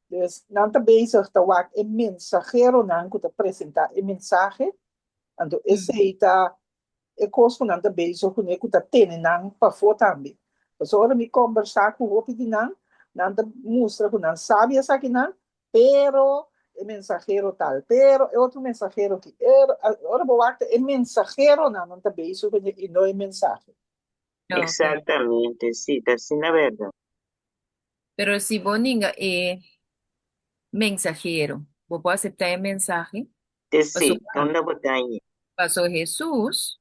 Dus não tá bem tá wak é mensajero não que tá apresentar é mensagem, então esse aí tá e coisa que nanta bezig com ele que tá tendo não para fora também. Mas agora me conversar com o outro de não, nanta mostra que não sabe essa que não, pero é mensageiro tal, pero é outro mensageiro que agora vou falar é mensageiro não, nanta bezig com ele e não é mensagem. Ok. Exactamente, sí, está sin la verdad. Pero se Boninga é mensajero, vou pode aceitar o mensagem. Sí, una botella. Passou Jesus,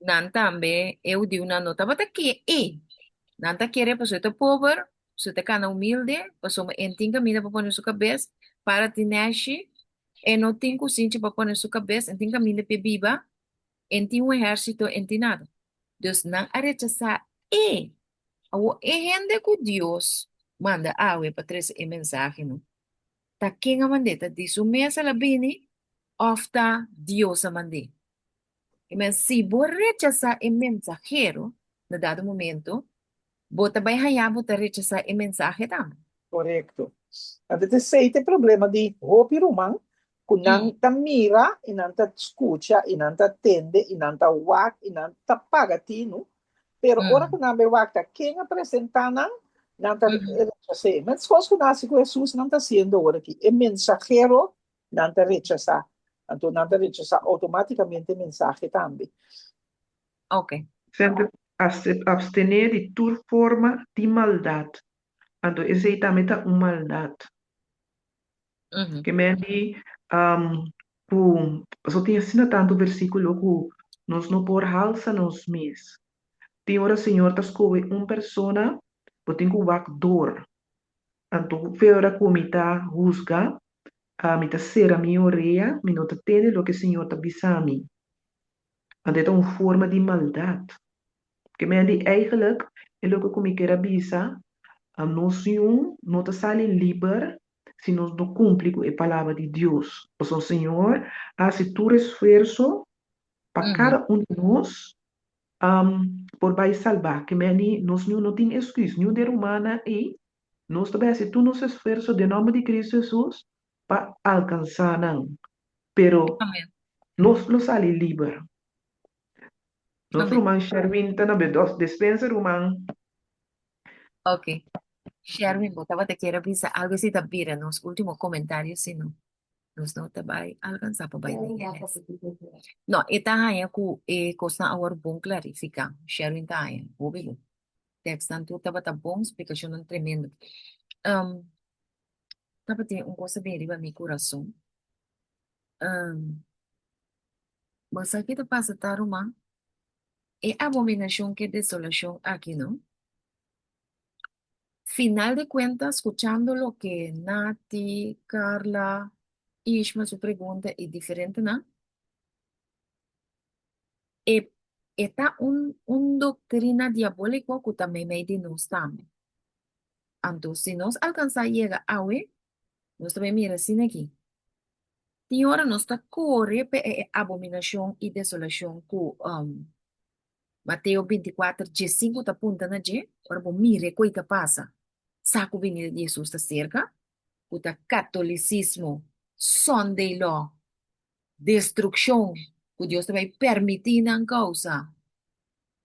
não também eu di uma nota, mas aqui é. Não tá querendo pessoa tá pobre, pessoa tá cana humilde, pessoa tem caminho para pôr na sua cabeça, para te nascer, e não tem consciência para pôr na sua cabeça, tem caminho para viver, e tem exército, e tem nada. Deus não a rechazar é. É gente que Deus manda água para trazer a mensagem, não? Tá quem a mandeta diz o mesa la bini, ofta Deus a mande. Mas se você rechazar o mensajero, no dado momento, você vai ganhar, você rechazar o mensagem também. Correto. Então, esse é o problema de roupa humana, que não tá mira, e não tá escuta, e não tá atende, e não tá wak, e não tá pagatino. Pero ora que não é wak, tá quem apresentar não tá rechazar. Mas se fosse que nasce com Jesus, não tá sendo agora aqui. É mensajero, não tá rechazar. Então, não tá rechazar automaticamente a mensagem também. Ok. Sempre abstener de toda forma de maldad. Então, esse aí também tá uma maldade. Que me di, só tinha assim tanto versículo que nós não por halsa nos mes. Tem hora Senhor tá escolhe persona, botem com o dor. Então, fora que me tá juzga, me tá ser a minha orelha, me não tá tendo o que o Senhor tá bisami. Então, é uma forma de maldade. Que me di, eigenlijk, é o que me quer bisa, nós não tá sale livre se nós não cumprimos com a palavra de Deus. O Senhor, hace tu esforço para cada um de nós por vai salvar. Que me nós não tem excuse, nenhum ser humano e nós também se tu nos esforço de nome de Cristo Jesus para alcançar não. Pero nós lo sale livre. Nós romano Sherwin tá na bedos dispensa romano. Ok. Sherwin, botaba te quiero avisar algo así también en los últimos comentarios, si no Nós não te vai alcançar para vai neles. Não, e tá aí ku e costa agora bom clarificar. Sharing tá aí, óbvio. Text tanto tava tá bom, explicação não tremendo. Tava tem uma coisa bem riba meu coração. Um, mas aqui te passa taruma, e abominação que desolação aqui, não? Final de cuentas, escuchando lo que Nati, Carla, Ishma su pregunta es diferente, ¿no? E, Está un doctrina diabólico que también me di nos también. Entonces, si nos alcanza a llegar a ver, nos también mira sin aquí. Y ahora nos está corre abominación y desolación que Mateo 24, 5 está apuntando allí. Ahora, vos mire, ¿qué te pasa? Saco venir de Jesús está cerca. Puta catolicismo, Sunday law, destrucción, que Dios te va a permitir en causa,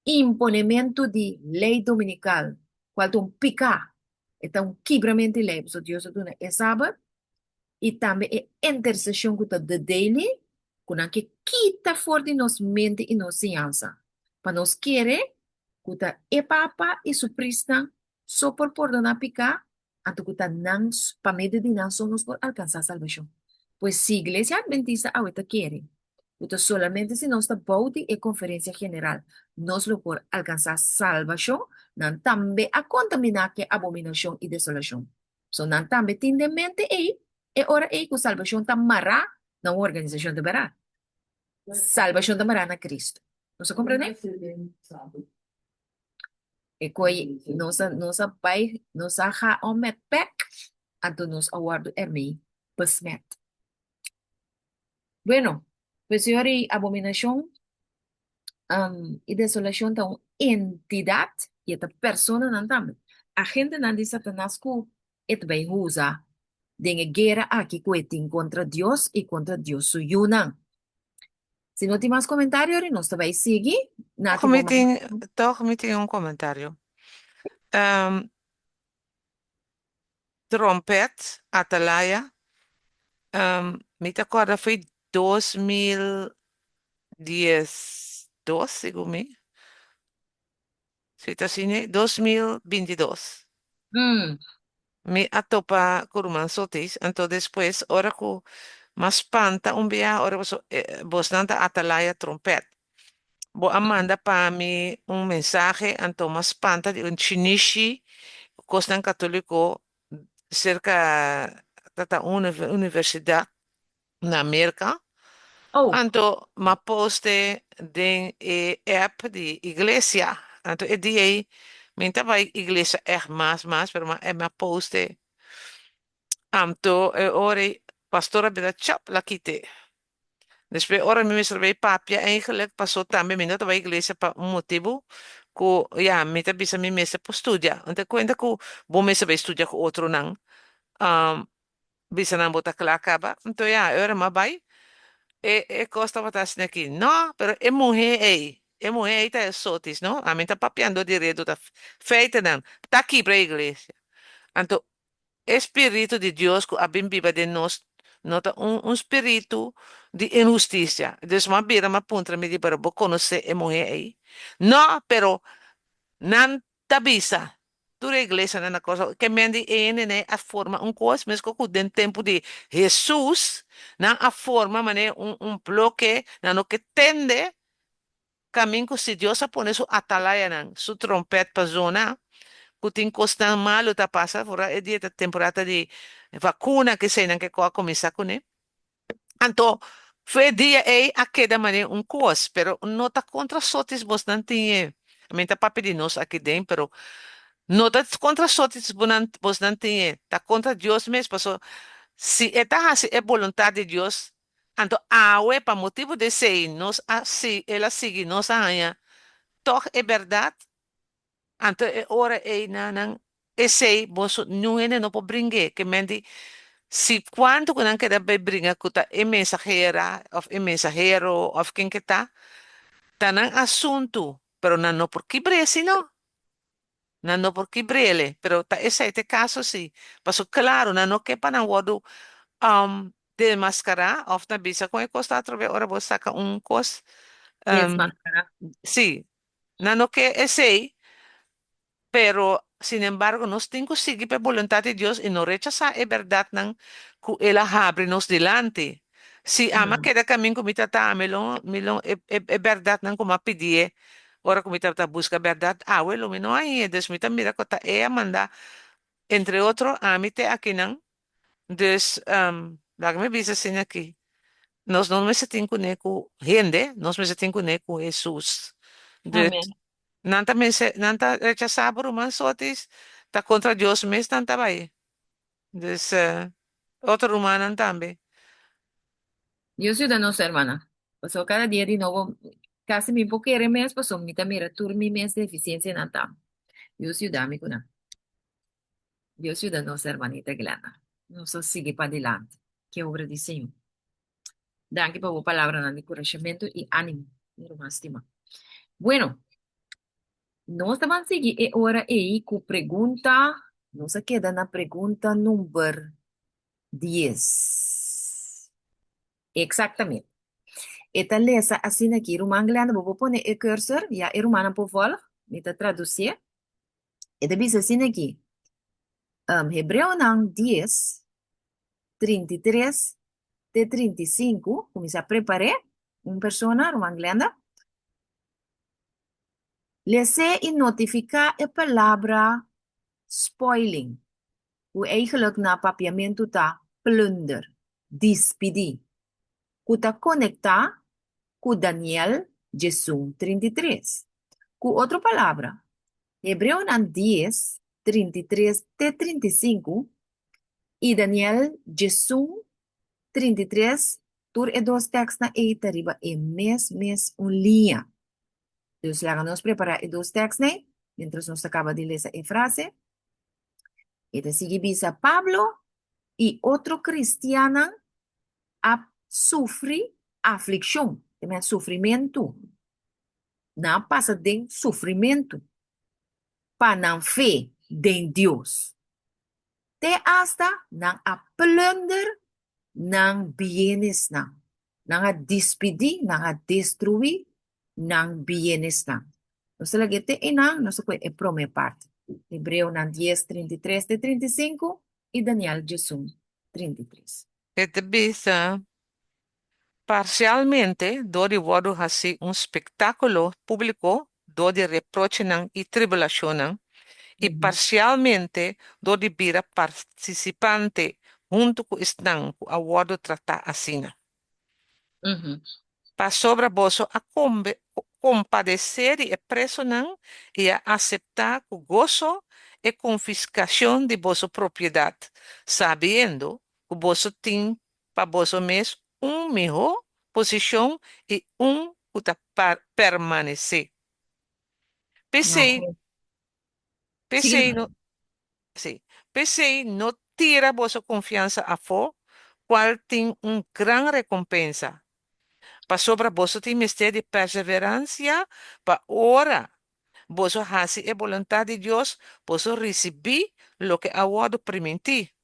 imponimiento de ley dominical, cual un pica, está un quebramento de ley, pues Dios te da sábado, y también intercesión que te da daily, con que quita fuerte nos mente y nos ciencia, para nos quiere, que te papa y su prista, so por perdonar pica, anto que te nan, para medio de nan, son nos por alcanzar salvación. Pues si iglesia adventista ahorita quiere, que solamente si nos está bauti y conferencia general, nos lo por alcanzar salvación, nan también a contaminar que abominación y desolación. So nan también tiene mente e ora é que salvação está mará na organização de bará. Salvação está mará na Cristo. Não se compreende? E coi nossa pai, nossa ha omet pek, anto nos awardo ermi besmet. Bueno, pues eu abominação e desolação está uma entidade e esta persona não também. A gente não diz Satanás que it vai usar de guerra aquí cuetin contra Dios y contra Dios suyuna. Si no tienes más comentarios, nos te vais a seguir. Nati, Toch, me tem um comentário. Um, trompet, Atalaya. Me te acorda, foi 2012, segundo me. Se tá assim, né? 2022. Me atopa kuruman sotis, então depois, ora que mas panta via, ora vos nanta Atalaya trompet. Bo Amanda para mim mensagem, então mas panta de um chinichi, costan católico, cerca da universidade na América. Oh, Anto ma poste den app di iglesia. Anto e di aí, minta vai iglesia mais, pero ma poste. Anto e ore pastora bida chap la kite. Después ora mi servei papia eigenlijk passou também minta vai iglesia pa un motivo ko ja minta bisa mi mese po studia. Ante cuenta ko bo mese vai studia ko outro nang. Bisa nang bota klakaba. Então ja, ora ma vai. Costa botasse aqui. Não, pero é mulher aí. É mulher aí, tá sotis, não? A mim tá papiando direito, tá feita, não. Tá aqui para a igreja. Então, Espírito de Deus, que a Bíblia de nós, nota um espírito de injustiça. Deus, uma bira, uma punta, me diz, para vou conhecer a mulher aí. Não, pero, não tá bisa. Toda a igreja, não é coisa, que me né, a forma, coisa, mesmo que dentro tempo de Jesus, na a forma, mané, bloque, na no que tende, caminho que se Deus a pone su atalaya, nan, su trompete para zona, que tem costando malo, tá passa, fora, é dia da temporada de vacuna, que sei, não que começar com, né? Então, foi dia aí, a queda mané, coisa, pero não tá contra sotes, bastante, a mim tá papel nós aqui dentro, pero não tá contra sotes, bastante, tá contra Deus mesmo, passou, se está assim, é vontade de Deus, então, a para motivo de ser, nós, assim, ela sigue, nós, toch é verdade, então, é hora aí, não, é sei, você não é, não pode brincar, que mente, se quando que não quer brincar, que tá, é mensageira, ou é mensageiro, ou quem que tá num assunto, pero não por que brece, não? Não por que brele, pero tá, esse é o caso, sim. Passo claro, não que para não wado, de mascara, of na bisa kung costa através ora vos saca un cos, um, Desmascarar. sí, nano que ese, pero sin embargo, nos tengo que seguir por voluntad de Dios y no rechazar la verdad nan que Él abre nos delante. Si ama Ujú. queda caminho como tata, milo, é verdade não como a pedir. Ora como tata busca verdade, well, me não aí, dus me mira que é a mandar, entre outros, a mim te aqui não. Dus, lá me visa assim aqui. Nós não me sentimos com gente, nós me sentimos com Jesus. Amén. Nanta me se, nanta rechazar por uma sotis, tá contra Deus mesmo, nanta vai. Des, outro humano também. Yo ciudadano, hermana. Pasó cada día de nuevo, casi mi poco mes, pasó mira, tur mi mes de eficiencia en ata. Yo ciudadano, kuna. Yo ciudadano, hermanita Glana. No se sigue para adelante. Qué obra de Señor. Danke por tu palabra, de encorajamiento y ánimo. Mi hermana estima. Bueno, nós estamos seguir ahora aí com pergunta, nossa queda na pergunta número 10. Exatamente. Esta lesa assim aqui, Romanglana, vou pôr o cursor, e a Romana por fora, me traduzir. Esta bisa assim aqui. Hebreu não 10, 33, de 35, começa a preparar uma pessoa, Romanglana. Lezen e notificar a palavra spoiling. Hoe eigenlijk na papiamento tá plunder, despedir. Que tá conectar com Daniel Jesus 33. Com outra palavra, Hebreu 10, 33 até 35 e Daniel Jesus 33, tur e dois textos na eita riba e mes linha. Dus laten nos preparar e dois textos, né? Mientras nos acaba de ler a frase. E te sigue bisa Pablo e outro cristiano a sufrir aflicção, também sofrimento. Não passa de sofrimento para não fé em Deus. Te hasta não a plunder, não bienes não. Não a despedir, não a destruir, não bienes não. Não se lagi te inang, não se pode é prome parte. Hebreu 10, 33 de 35 e Daniel 18, 33. Esta bisa parcialmente do de wado hasi un espectáculo público do de reproche nan e tribulação nan, e parcialmente do de bira participante junto com estão a wado tratar assim. Uhum. Para sobra boso a compadecer e preso não e a aceitar o gozo e confiscação de vossa propriedade, sabendo que vosso tem para vosso mesmo melhor posição e que permanecer. Pensei, Ok. Sigue, pensei, hermano. no, sim, pensei no tira vossa confiança a fora, qual tem grande recompensa. Para sobra vosso tem mistério de perseverança, para ora, vosso hasi e vontade de Deus, vosso receber lo que aguardo prometi.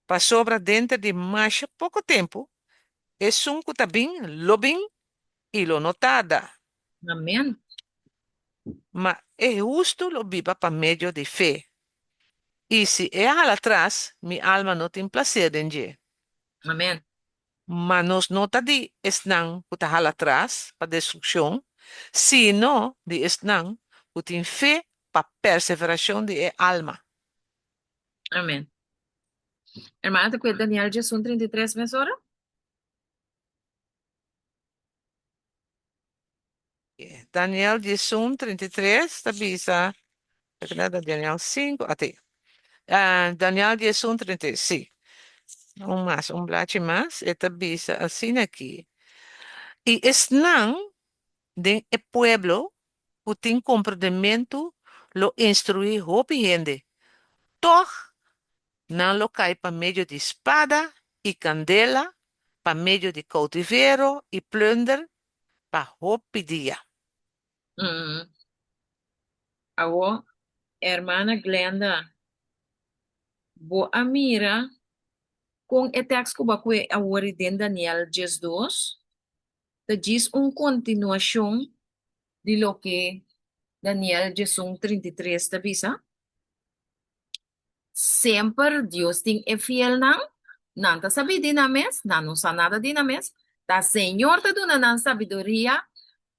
Para sobra dentro de mais pouco tempo, é um que também lo bem e lo notada, Amén. mas é justo lo viva para meio de fé. E se é al atrás, mi alma não tem prazer em je. Amén. Mas nos nota de esnang que está al atrás para destruição, sino de esnang que tem fé para perseveração de alma. Amén. Hermana, ¿te cuenta Daniel Jesús 33 mes hora? Daniel 11, 33, tabisa. Daniel 5, até. Daniel 11, 33, sim. Um blate mais, e tabisa assim aqui. E esnang de e pueblo que tem comportamento lo instruir hopi gente. Toch não lo cai para meio de espada e candela, para meio de cautiveiro e plunder, para hopi dia. Mm. Awo, hermana Glenda, bo amira com o texto que bakwe awori den Daniel 10:2, te diz uma continuação de lo que Daniel 10:33 te avisa. Sempre Deus tem é fiel não tá sabe dinames, não sa nada dinames, tá Senhor tá dando nan sabedoria,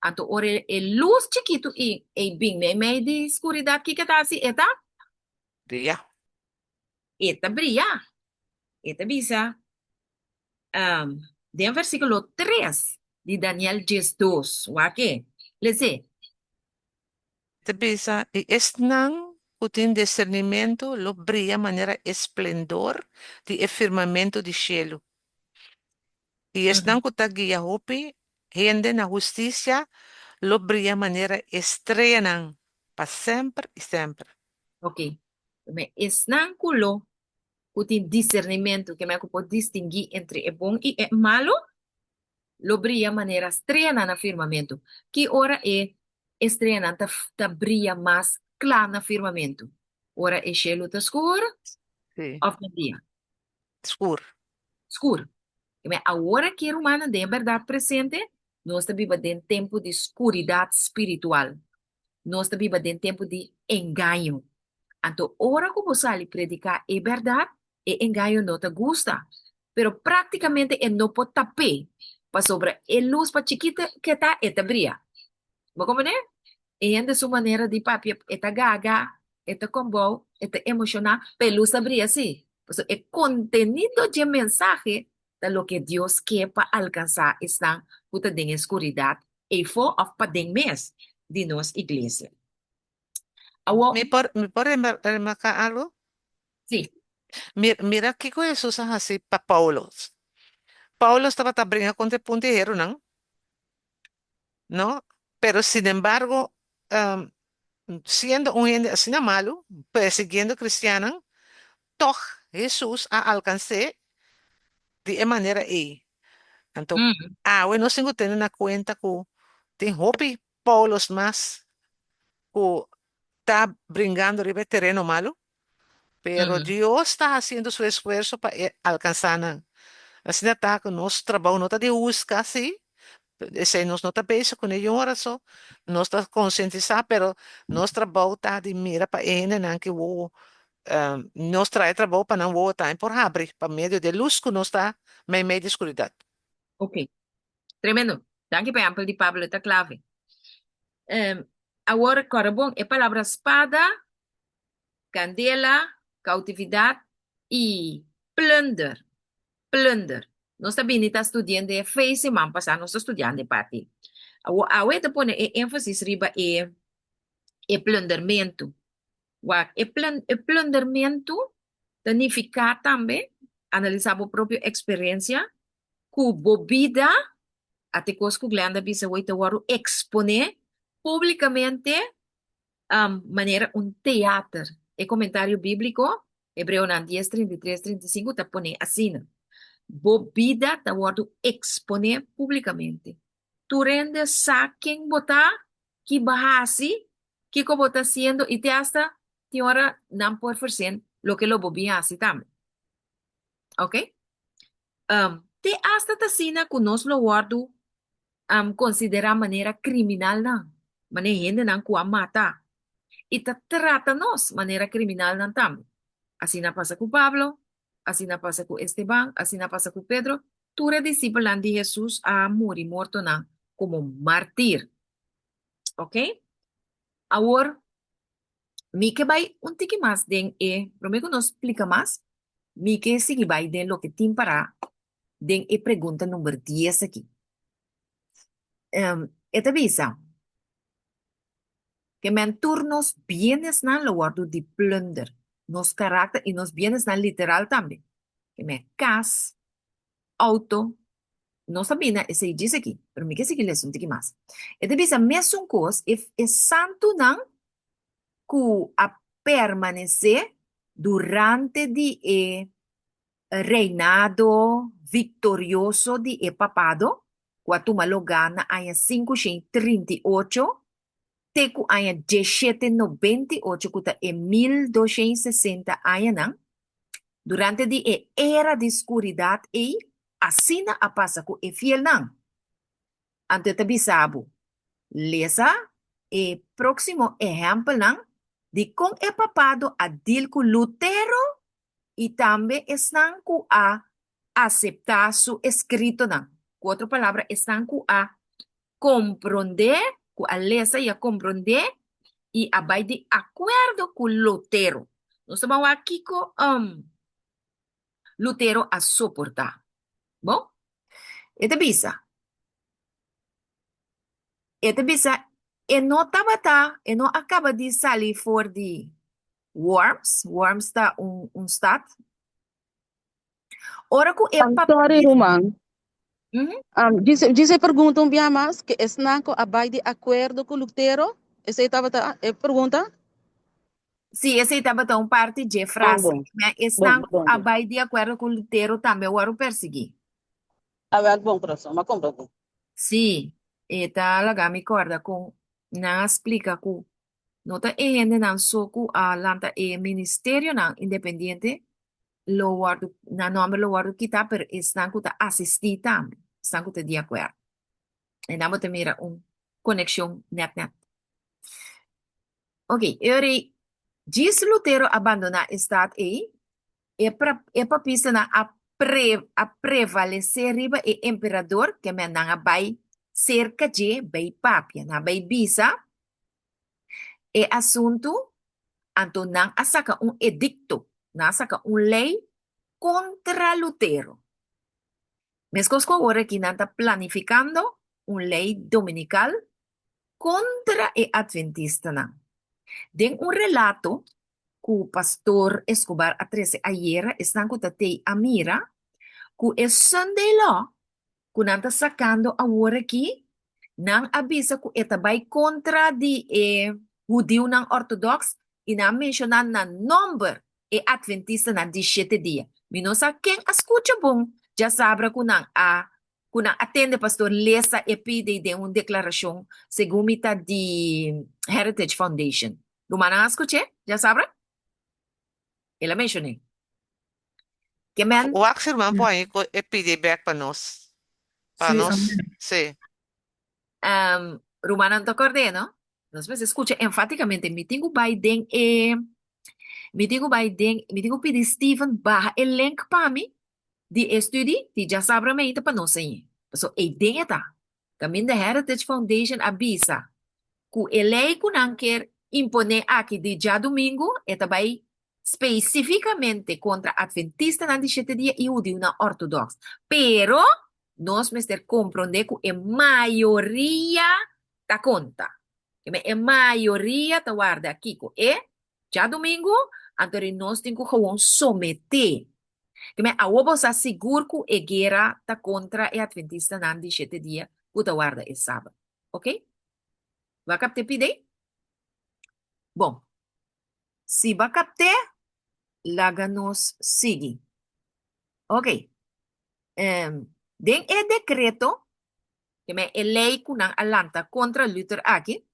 ato ore é luz chiquito e bem meio de escuridade que tá assim, Brilha. eta brilha, eta bisa. De versículo 3 de Daniel 10:2, wake, le sé, Te bisa, y es nan utin discernimento, lo brilla manera esplendor de firmamento de cielo. Y es nan kuta guia hopi, gente na justicia, lo brilla manera estrella para siempre y siempre. ok, me esnan culo, utin discernimento, que me ocupo distinguir entre el bom y el malo, lo brilla manera estrella na firmamento, que ora é estrella ta brilla mais clara na firmamento. Ora é cielo ta escuro, Sí, of the dia, oscuro. escuro. Mas agora que o humano tem verdade presente, nós estamos vivendo em tempo de escuridade espiritual. Nós estamos vivendo em tempo de engano. Então, ora que você ali predicar é verdade, e engano não te gusta. Pero praticamente é não pode tapar para sobre a luz para chiquita que está e te brilha. Vou compreender? E de sua maneira de papi, eta gaga, eta combo, eta emocional, pero luz brilha assim. Pues, el contenido de mensaje de lo que Dios quiere para alcanzar está puta en oscuridad y fue of pa den mes de nuestra iglesia. Awo, Me por remarcar algo? sí. Mira que con Jesús es así para Paulo. Paulo estaba también con el puntero, ¿no? ¿No? Pero sin embargo, siendo un gente así no malo, persiguiendo cristiano, toch Jesús a alcancé de manera ahí. Entonces, Mm, bueno, tengo que tener en cuenta que tem hobby Paulos más que está brincando de terreno malo, pero mm, Dios está haciendo su esfuerzo para alcanzar. Assim está que nosso trabalho não está de busca, assim, esse nós não está pensando com nenhuma oração, nós está conscientizar, pero nosso trabalho está de mira para ele, não que o nós traz trabalho para não voltar por abre, para meio de luz que nós está meio de escuridão. ok. Tremendo. Danke por ejemplo de Pablo, está clave. Ahora, corabón, es palabra espada, candela, cautividad y plunder. Plunder. Nós também está estudando fez semana passada, nós estamos estudando parte. A outra põe ênfase riba é plunderamento. E plunderamento significa também analisar a própria experiência, que bebida, até coisa que glenda bisa oito waru exponer publicamente maneira teatro. E comentário bíblico, Hebreu 10, 33, 35, tá põe assim. Bebida está waru exponer publicamente. Tu rende saquen botar que bahasi que como está haciendo y te hasta te ahora nan por cien lo que lo bobia así también. ¿Ok? Te hasta tasina que nos lo guardo considera manera criminal na. Manera gente nan kuwa mata. Y te trata nos manera criminal nan también. Así na pasa con Pablo, así na pasa con Esteban, así na pasa con Pedro. Tu discípulo de Jesús a morir muerto na como mártir. ¿Ok? Ahora, mi que vai un tiki más den prometo nos explica más. Mi que sigue vai den lo que tim para den pregunta número 10 aquí. Esta visa que me turnos bienes na lo guardo de plunder. Nos carácter y nos bienes na literal también. Que me cas, auto, no sabina, ese dice aquí, pero mi que sigue les un tiki más. Esta visa me son cos, es santo nan que a permanecer durante el reinado victorioso de papado, Guatemala gana en 538, teku en 1798, que en 1260 años, Durante di era de escuridad e asina a pasa ku e fiel nan. Ante tabi sabo. Lesa e próximo ejemplo nan de con e papado a dil ku Lutero y también están ku a aceptar su escrito nan. Cu otra palabra, están ku a comprender, ku a lesa y a comprender y a vai de acuerdo con Lutero. Nós estamos aqui com Lutero a soportar. Bom? Esta bisa, e não tabata, e não acaba de sair for de Worms. Worms está stat. Ora que é Sorry, Roman. Uhum. Dice pergunta vez mais que estão abai de acordo com Lutero? Essa estava a pergunta? Sim, essa estava tão parte de frase. Bom. Mas estão Bom. abai de acordo com Lutero também, o aro perseguir. A ver, bom, coração, mas como? Sim, eta laga me corda com na explica com nota e não só com a lanta e ministério não independente lo guardo na nome lo guardo kita per estão com assistir também estão com de acordo e namo te mira conexão net. Ok, ora diz Lutero abandonar estado e papista na a prevalecer riba e imperador que me nanga vai cerca de bei papia na bei bisa e assunto anto nang asaka edicto na saka lei contra Lutero. Mescosco ahora que nanta planificando lei dominical contra e adventista na. Den relato que o pastor Escobar a 13 ayer están com tatei Amira que é Sunday law que nanta sacando agora aqui nang abisa que etabay contra di judeu nang ortodox e na mencionar na number e adventista na 17 dia. Minosa quem escuta bom já sabe que nang atende pastor lesa e pide de uma declaração segundo mita de Heritage Foundation. Lumana escute? Já sabe? Ela mencionei. Que men? O Axel man põe e pedir back para nós. Para Sí, nós, amén. sim. Rumana não acordei, não? Nós vezes escuta enfaticamente, me tenho Biden me tenho pedir Stephen barra el link para mim de estudo de já sabe me para nós aí. So, e dentro tá. Caminho da Heritage Foundation avisa que ele que não quer impor aqui de já domingo, é também especificamente contra Adventista na 17 dia e judeu na ortodoxo. Pero nós mister compreender que a maioria da conta. A maioria da guarda aqui que é já domingo, então nós temos que gewoon someter. Que a obos assegura que a guerra está contra a Adventista na 17 dia, que da guarda é sábado. Ok? Vai captar pide? Bom, se vai captar, laga nos sigue. Ok. Den é decreto, que é lei que não alanta contra Luther aqui.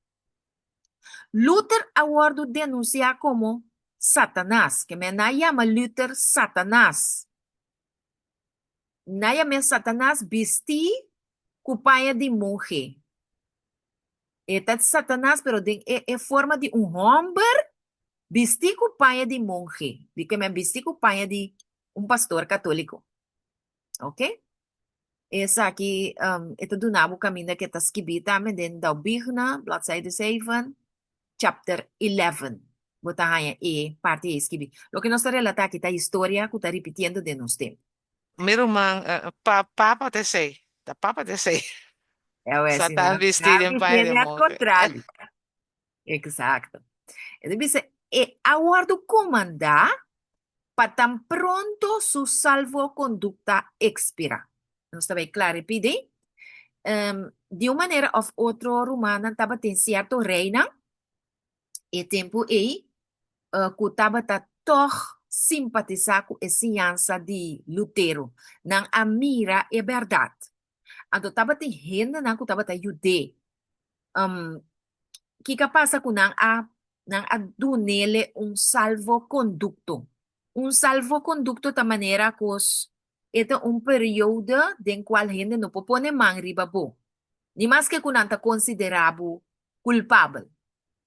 Luther aguardo denunciar como Satanás, que me na llama Luther Satanás. Na llama Satanás vesti cupaia de monje. Eta Satanás, pero é forma de homem vesti cupaia de monje. De que me vesti cupaia de pastor católico. Ok? Essa aqui, ito do nabo caminho que está escrito, men den da Biblia, bladzijde 7, chapter 11. Botahaya parte escribir. Lo que nos relata aqui tá a história que está repetindo de nos tempo. Meu man, papa te sei. Da papa te sei. É o Satan vestido em pai de monge. contrário. Exato. Ele dice, aguardo comandar para tan pronto su salvoconducta expira. Não está bem claro, pede? De uma maneira ou outra, romana estava tem certo reina e tempo aí que estava toch simpatizar com a ciência de Lutero. Não a mira é verdade. Então estava tem gente não que estava tem jude. Que passa com não a do nele salvoconducto. un salvoconducto de manera que este un periodo en cual gente no puede poner man riba bo. Ni más que kunanta considerado culpable.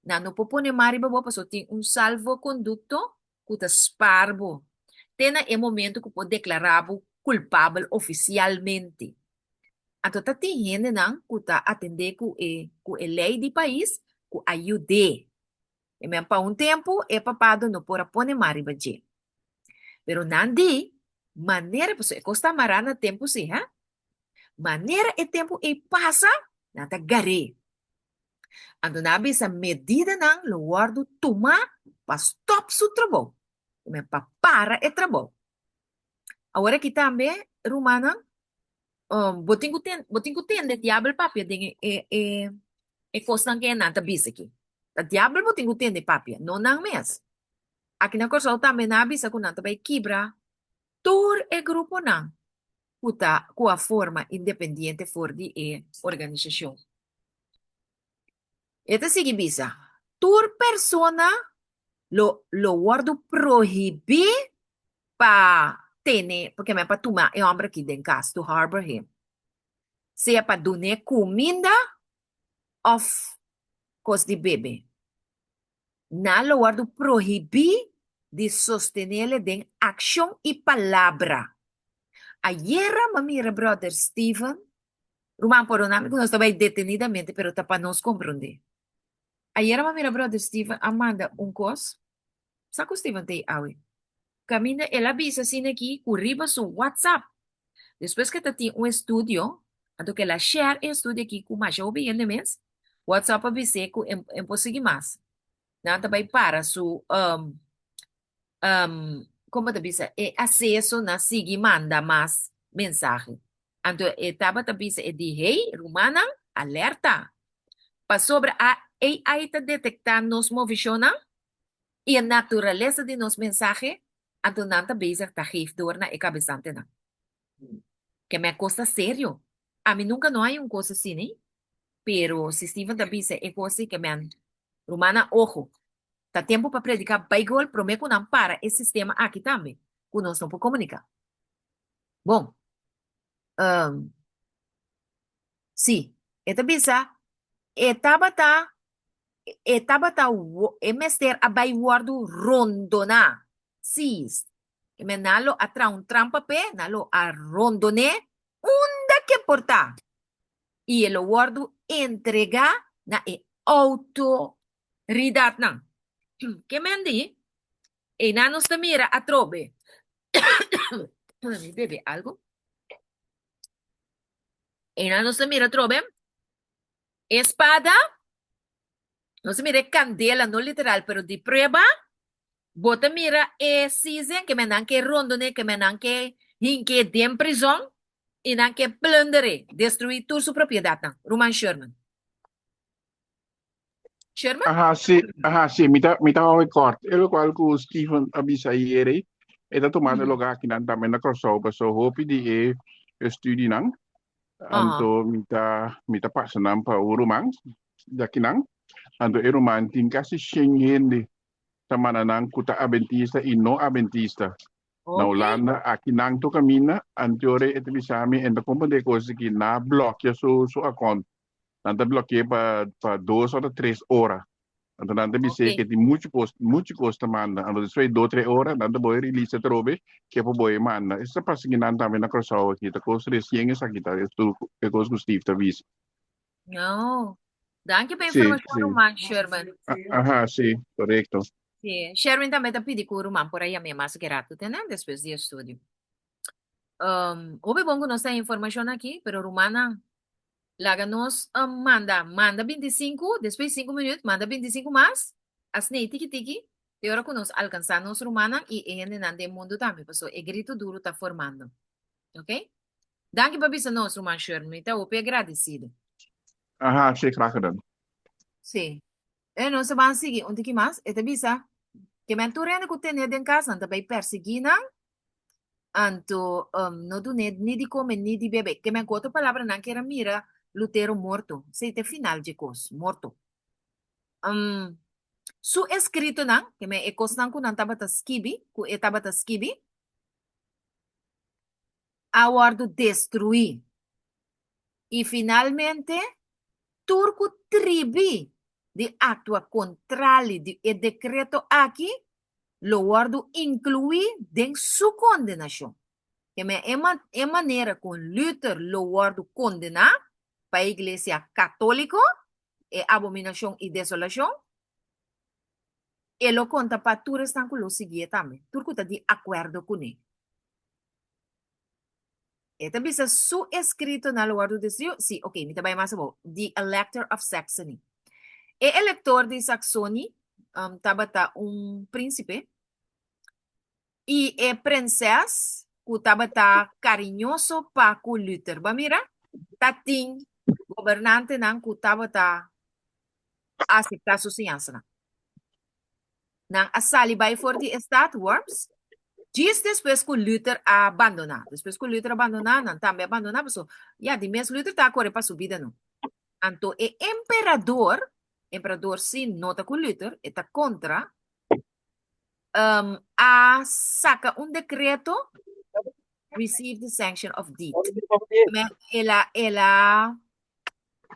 No puede poner man riba bo, porque tiene un salvoconducto que te sparbo. Tiene el momento que puede declarado culpable oficialmente. Então, tem gente não que está atender com a lei do país, que ajude. E mesmo para um tempo, é papado não pode pôr mais baje. Pero não de maneira, pessoal, é costa marana tempo sim, ha? Maneira é tempo e passa, não tá gare. Então, na bisa medida não, lo guardo tomar para stop su trabalho. E mesmo para parar o trabalho. Agora que também, rumana, botinho tem de diabo papel de coisa que é nada bisa aqui. A diabo botinho tem de papel, não mesmo. Aqui na coisa também na bisa com nada vai quebrar. Todo o grupo não. Com a forma independente for de organização. Esta sigue bisa. Toda persona lo guardo prohibir para ter, porque me para tomar é homem aqui dentro casa, to harbor him. Seja para donar comida of coisa de bebê. Não lo guardo prohibir de sostenerle de ação e palavra. Ayer, mira, brother Steven, Roman por un amigo, no estaba ahí detenidamente, pero está para nos comprender. Ayer, mira, brother Steven, Amanda, un cos, saco Steven te awe. Camina, él avisa sin aquí, curriba su WhatsApp. Después que te tiene un estudio, anto que la share el estudio aquí, con más o bien de mes, WhatsApp avisa que en posible más. Nada vai para su, como te dice, acceso na seguir manda más mensaje. Então, estava também se de hey, rumana, alerta. Para sobre a AI está detectar nos movimentos e a natureza de nos mensajes, então não está bezig está geeft door na cabeçante na. Que me costa sério. A mim nunca não há coisa assim, né? Pero se Steven também se é coisa que me rumana, ojo. Tá tempo para predicar Baigol, prometo não para esse sistema aqui também, que nós não podemos comunicar. Bom, sim, esta bisa, etaba ta, emester abai guardo rondona, sis, menalo atra un trampa pe, nalo a rondone, unda que porta, e ele guardo entrega na autoridade na. Que mendi? E nanos te mira a trobe. Mi bebe algo? E nanos te mira a trobe. Espada. No se mire candela, no literal, pero de prueba. Bota mira season que me dan que rondone, que me dan que hinque de en prisión. Y dan que plundere, destruir toda su propiedad. Roman Sherman. Sherman? Sì, mi stavo corto. E lo qual cu Stephen avisa ieri, e da tomando lugar aqui na também na crossover, so hope di studi nang, anto mi ta passa nang pa urumang, daqui nang, anto eruman tin kasi Schengen tamana nang kuta adventista e no adventista. Na Holanda, aqui nang to camina, antiore et bisami en da compande coisa que na bloqueia su account. Nanta bloqueia para 2 ou 3 horas. Então, nanta bisa que tem muito custo manda. Então, se foi 2 3 horas, nanta boy release trobe que po boy manda. Essa passa que nanta também na crossover aqui, tá coisa recém essa aqui tá, isso que coisa Steve tá visto. No. Danke pela informação, Roman Sherman. Sim, correto. Sim, Sherman também tá pedindo que o Roman por aí a minha massa que rato, né? Depois de estúdio. Houve bom que nós temos informação aqui, pero Romana Láganos manda 25, depois 5 minutos, manda 25 mais, asne tiki-tiki, de hora que nós alcançamos Romana e en el mundo também, pessoal, o grito duro está formando, ok? Danke para bisa nós, Roman Sherman, está ope agradecido. Sim, graag gedaan. Sim. Nós vamos seguir, onde que mais? Eta bisa, que me anturene que tem em casa, anta vai perseguir, anto, não do nem de comer, nem de beber, que me outra palavra não queira mira, Lutero morto. Se te final de coisa, morto. Su escrito nang, que me ekosnan ku nang tabata skibi, ku etabata skibi, awardo destruir. Y finalmente, turco tribi de actua contrali de el decreto aquí, lo guardo incluir en su condenación. Que me en manera con Luther lo guardo condenar para la iglesia católica, abominación y desolación, y lo conta para tú están con lo siguiente también. Turco está de acuerdo con él. Esta bisa su escrito na lugar do distrito. Sí, ok, me trabalha mais bom. The Elector of Saxony. E elector de Saxony, tabata príncipe, e princesa, que tabata carinhoso para com Luther. Ba mira, tating governante nang que tabata aceitar sua ciência. Nang asali by for the state worms, diz depois que Luther abandonar. Depois que Luther abandonar, não também abandonar, pessoal. Já, de mesmo Luther tá correndo para subida, não. Então, o imperador sim nota que Luther está contra, a saca decreto, receive the sanction of deed.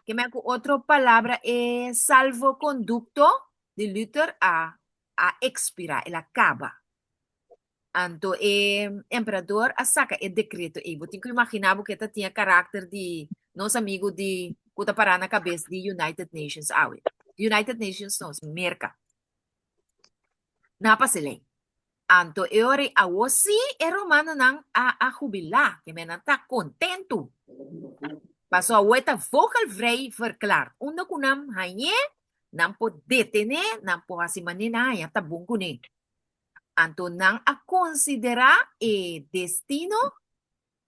Que me outra palavra é salvoconducto de Luther a expirar, ela acaba. Então, o imperador a saca o decreto. E você tem que imaginar que ela tinha caráter de nosso amigo de que parar na cabeça de United Nations. United Nations não, merca. Napa sila. Então, ori a você é romano nang a jubilar, que me não está contento. Passou a outra vocal vrij verklaard. Onda kunam hanye, nam po detene, nam po asimanina, ya tabung kuni. Anto nang a considerar el destino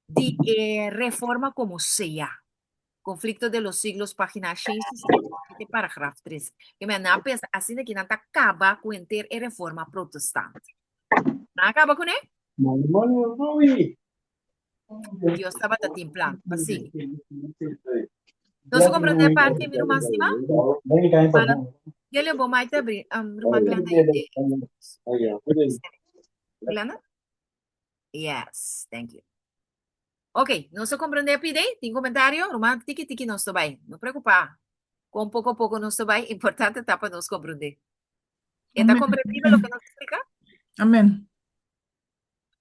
de reforma como sea. Conflicto de los siglos, página 6, parágrafo 3. Que me na pensa assim que não acaba com ter a reforma protestante. Não acaba com ele? Dios estava da timplando, assim. Não se compreende a parte, minha irmã Sima? Ele é bom, mas te abrir, irmã Glenda. Glenda? Yes, thank you. Ok, não se compreende a pide? Tem comentário? Irmã, tiki não estou bem. Não preocupar. Com pouco a pouco não estou bem. Importante tá para nos compreender. Está compreendível o que nos explica? Amém.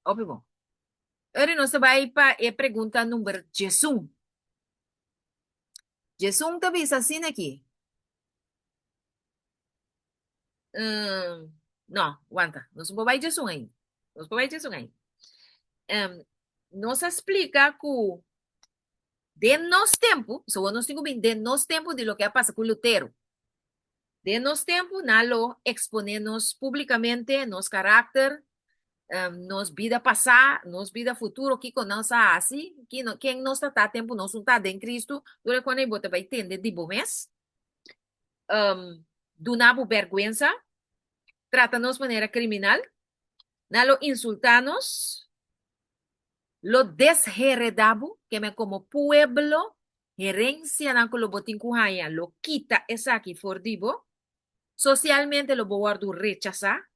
Ok, bom. Agora nós vai para a pergunta número 11. Jesus também está assim aqui. Não, aguanta. Nós não vai Jesus ainda. Nós vai Jesus ainda. Nos explica que de nos tempo, só nós temos bem de nos tempo de lo que passa com Lutero. De nos tempo, nalo exponernos publicamente nos carácter, nos vida passada, nos vida futuro, que com nós assim, quem nós está tempo, nós não está em Cristo, durante quando ele vai entender de bom mês, do nabo vergonha, trata-nos de maneira criminal, nalo insultanos, lo desheredabo, que me como pueblo, herencia na lo botin kuhaya, lo quita esa aquí fordibo, socialmente lo boardo rechazar,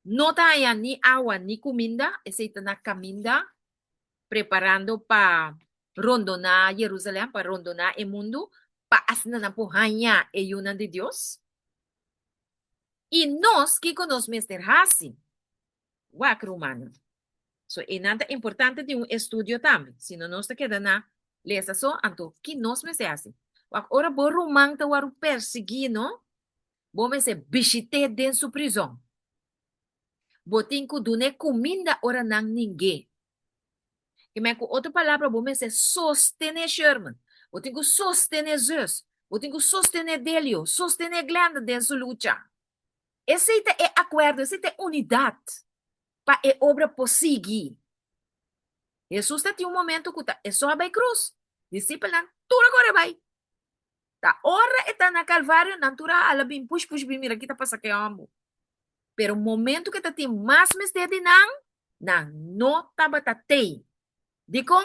no haya ni agua ni comida, ese na caminda, preparando para rondonar Jerusalén, para rondonar el mundo, para hacer na puhaya e una de Dios. Y nos que nos mester hasi, wak romano. So, é nada importante de estudio também. Se não nos queda na lesa só, então, que nos me se assim. Agora, bo romang ta waru perseguindo, bo me se bichite dentro sua prisão. Botin ku dune comida ora nang ninguém. E me com outra palavra, bo me se sostener Sherman. Botin ku sostener Zeus. Botin ku sostener Delio. Sostener Glenda dentro sua luta. Esse é acordo, esse é unidade. Para a obra prosseguir. Jesus tinha momento que é só a cruz. Discípulo não, tudo agora vai. Tá hora está na Calvário, não tudo ela bem push bem mira aqui tá passa que amo. Pero o momento que tá tem mais mistério não tava tatei. De com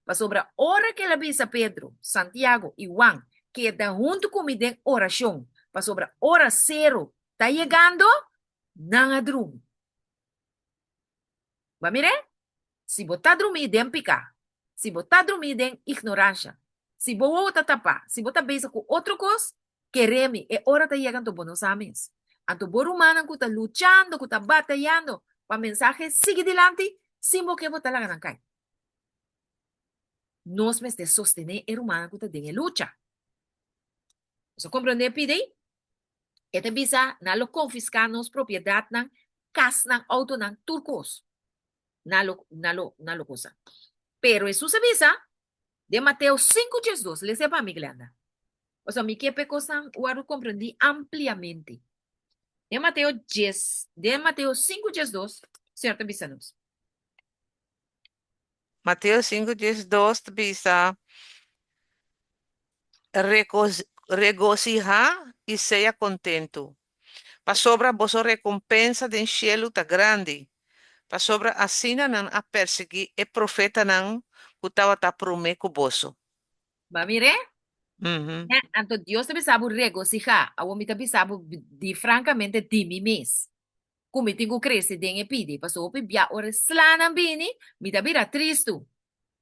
para sobre a hora que ela visa Pedro, Santiago e Juan, que está junto comigo em oração, para sobre a hora zero está llegando, nangadrum. Va mire? Si bota dormir den picar, si bota dormir den ignorância, se bota tapar, se bota beijo com outro coisa, quereme, é hora de chegar a buenos ames. Anto bor humano que está luchando, que está batalhando, para a mensagem sigue adiante, sem que botar lá na cai. Nós mesmos de sostener o humano que está em luta. Você compreende, pide? É de bisa, não confiscar nos propriedade, não, casa, não, auto, não, turcos. Não cosa. Pero isso se visa de Mateus 5:12. Le sepa mi glanda. O sea, mi que pecosan o comprendí ampliamente. De Mateus 5:12, certo, bisanos. Mateus 5:12 bisa regocijar e seja contento. Pa sobra vossa recompensa den cielo tá grande. Pa sobra assina nan a persegui e profeta nan kutawa ta prome ku boso. Va mire? Mhm. Anto Dios te sabe regocijar. A mí te sabe de francamente de mim mes. Como tengo crece den e pide, pasó opi bia ora slana bini, me da vira triste.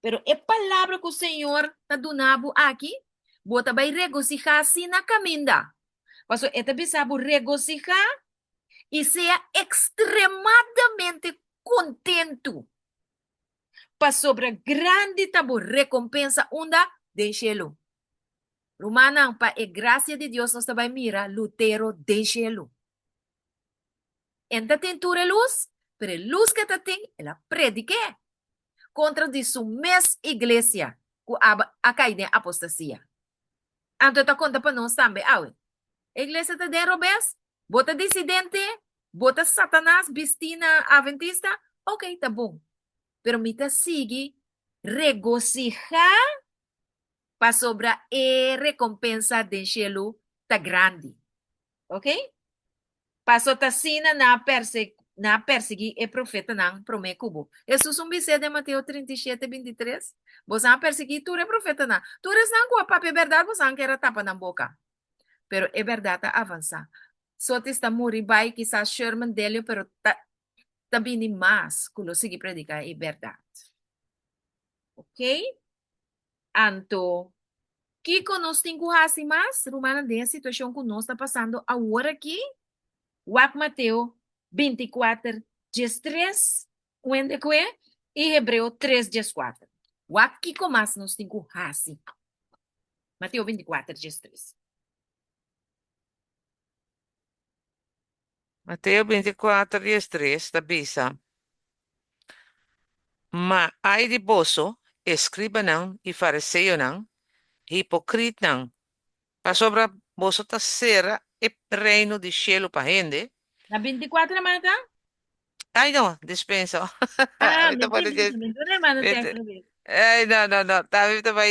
Pero é palavra que o Senhor tá donando aqui, bota vai regocijar assim na caminda. Pastor, é também sabe regocijar e ser extremadamente contento. Para sobre a grande tabu recompensa onda de cielo. Romana, para a graça de Deus, nós vai mirar Lutero de cielo. Enta tem tua luz, pero luz que tem, ela predique contra de sua mesma igreja, que a caída em apostasia. Então, tá conta para nós também, a igreja tá de robes, bota dissidente, bota Satanás, bistina, adventista, ok, tá bom. Pero me tá sigue regocijar para sobre a recompensa do cielo tá grande. Ok? Passou tá sina na perseguir e profeta não promete cubo. Jesus bice de Mateus 37:23. Você não perseguir tu é profeta não. Tu não com a papi verdade, você não quer tapa na boca. Pero é verdade avançar. Só te está morrer vai quizás Sherman dele, pero também nem mais quando sigue predicar é verdade. Ok? Anto, que nós temos assim mais, Romana, de situação que nós está passando agora aqui, Wak Mateo 24:3, onde que é? E Hebreu 3:4. Wak que mais nós temos assim. Mateo 24:3. Mateo 24:3 tá bisa. Ma ai di boso, escriba não e fariseu não, hipocrita não. Pa sobra boso ta serra e reino di cielo pa gente. Na 24 naman ka? Ay, no, dispensa. Ito pa na dyan. Mentira naman Ito. ang text. Ay, no. Tabi ito ba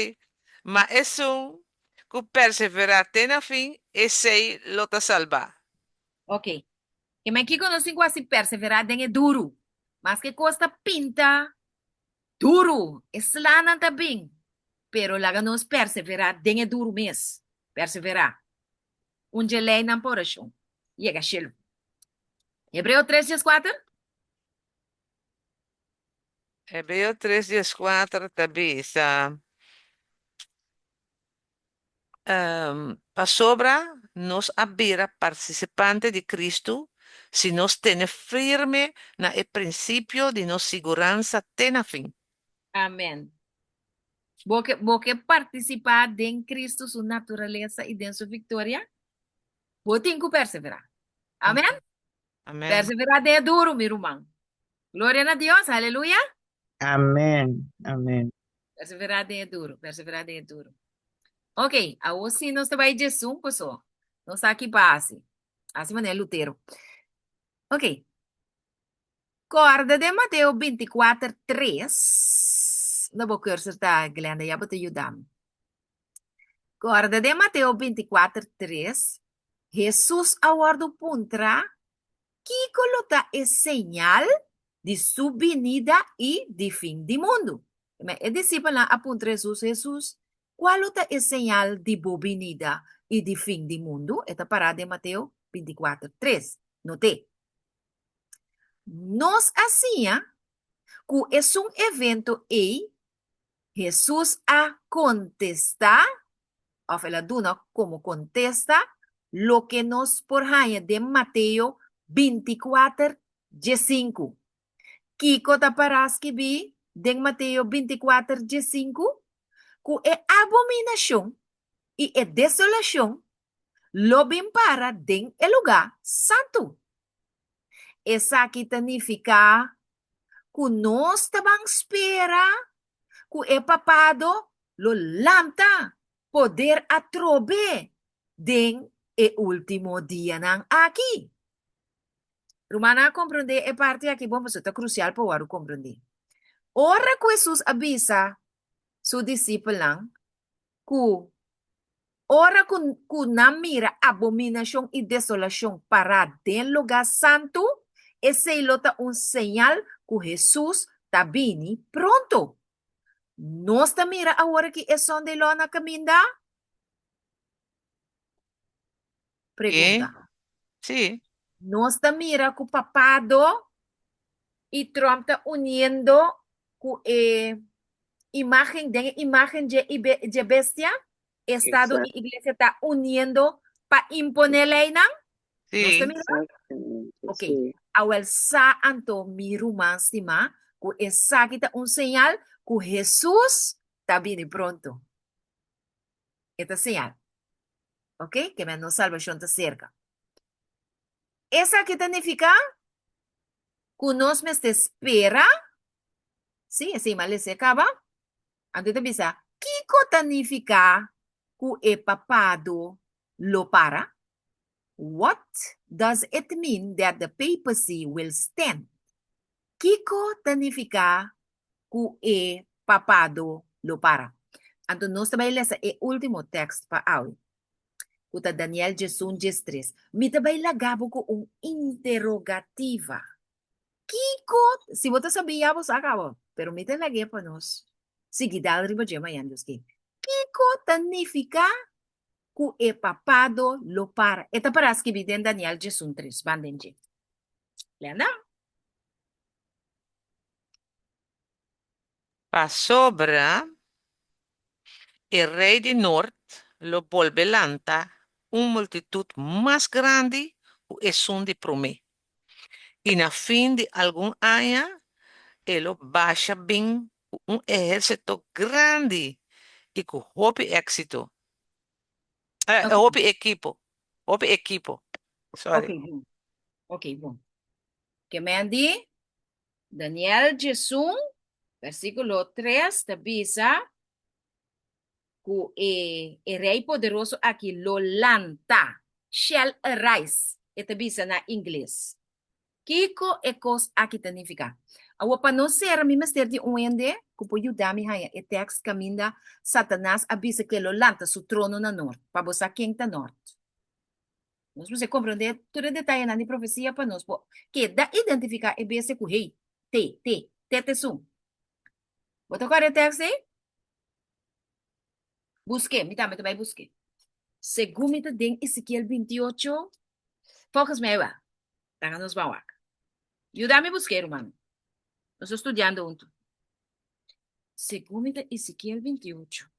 Ma esum ku persevera tena fin e sei lota salva. Ok. E mas que nós temos assim perseverar é duro. Mas que costa pinta duro. Eslana também. Pero laga nos perseverar é duro mesmo. Perseverar. Lei não por achou. Chega chelo. Hebreu 3:4. Hebreo 3:4 tabi sa pa sobra nos abira participante de Cristo si nos tiene firme na e principio de nos segurança tena fin. Amém. Porque participar de Cristo, sua natureza e de sua vitória, você tem que perseverar. Amém? Amen. Perseverar é duro, meu irmão. Glória a Deus, aleluia. Amén. Amén. Perseverar é duro, perseverar é duro. Ok, agora sim nós vai de zoom, pessoal. Nós aqui base. Assim maneira, Lutero. Ok. Corda de Mateus 24:3. Não vou cursar, tá, Glenda? Já vou te ajudar. Corda de Mateus 24:3. Jesus aguardo puntra que coloca é señal de sua venida e de fim do mundo. É discípulo lá apunta Jesus, qual é a señal de boa venida e de fim do mundo? Esta parada de Mateus 24:3. Noté. Nos hacía que es un evento y Jesús a contestar, o la duna como contesta, lo que nos por de Mateo 24:5. Kiko taparaski bi de Mateo 24:5, que é abominação e é desolação, lo bem para den el lugar santo. Essa aqui significa que nós tabang espera que é papado lo lanta poder atrobe den e último dia nang aqui. Romana compreender é parte aqui bom você tá crucial para o compreender. Ora que Jesus avisa su discípulo que ora que não mira abominação e desolação para den lugar santo, esse é um sinal que Jesus está vindo pronto. Nós está mira agora que é onde lo na caminda? Pergunta. Sí. Nós está mira que o papado e Trump está unindo que imagen de bestia, Estado Exacto. y Iglesia está uniendo para imponer ley, ¿no? ¿No está Sí. mirando? Exactamente, Ok. sí. Awel sa anto miru mastima, que esa kita un señal que Jesús está viene pronto. Esta señal. Ok? Que menos salvación está cerca. Esa que significa que nos me espera. Sí, ese mal se acaba. Antes de bisa, Kiko significa que el papado lo para. What does it mean that the papacy will stand? Kiko significa que el papado lo para. Então, nós também lemos o último texto para hoje. Kuta Daniel 13. Me também lagabo com interrogativa. Kiko, se você sabia, você acabou. Pero me te laguei para nós. Seguida, arriba de amanhã, Deus que. Kiko significa que o papado lo para. Esta para escrever em Daniel 13. Bandenje. Lena? Pa sobra, el rey del norte lo vuelve lanta una multitud más grande es un de promé. Y na fin de algún año, él lo baja bien un ejército grande y con hope éxito. Ok, Hope equipo. Hope equipo. Sorry. bom. Ok, bom. Que me andi? Daniel 13, versículo 3, te avisa que el rey poderoso aquí lo lanta. Shall arise. Esta avisa na inglês. Kiko e cos aqui significa. Awa pa não ser mi master de uende, que pode ajudar me haya e text caminda Satanás avisa que lo lanta su trono na norte, para você quem tá norte. Nós você compreender todo detalhe na profecia para nós, que dá identificar e bese com rei, te sum. Bota agora o texto aí? Busque, me também busque. Segundo me tem Ezequiel 28, focus me va. Taga nos va. Ayúdame a buscar, hermano. Nós estamos estudando junto. Segundo me Ezequiel 28.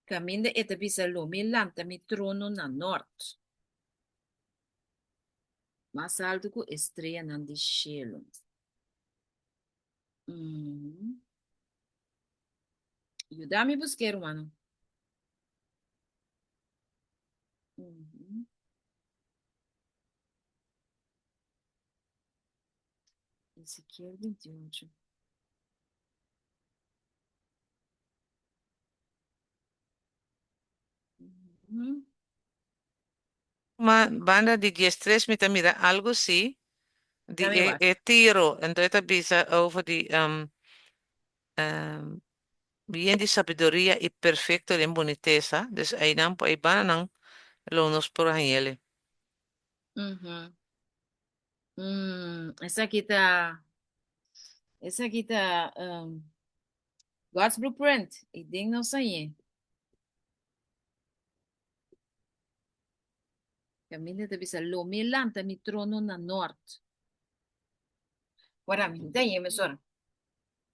Caminho de etabisalo, me lanta mi trono na norte. Mais alto que estrela na de cielo. Ayúdame a buscar, hermano. Ezequiel 28. Banda de 10-3, mira, algo sí. Dame De tiro, entonces avisa over die bien de sabiduría y perfecto de boniteza. Dus ay dan po iba nang lonos por angele. Essa aqui tá. God's Blueprint. E tem não sair. Camina te bisa lo me lanta mi trono na norte. Guarda, mi dai me sora.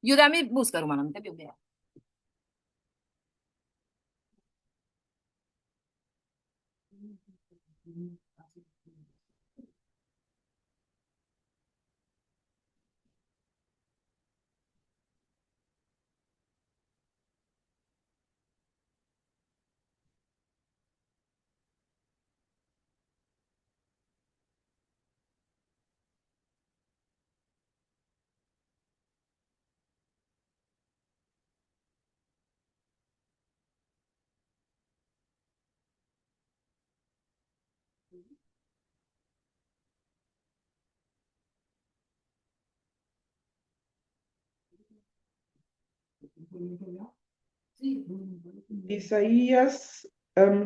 Ayúdame a buscar, hermano, me te pido. Isaías,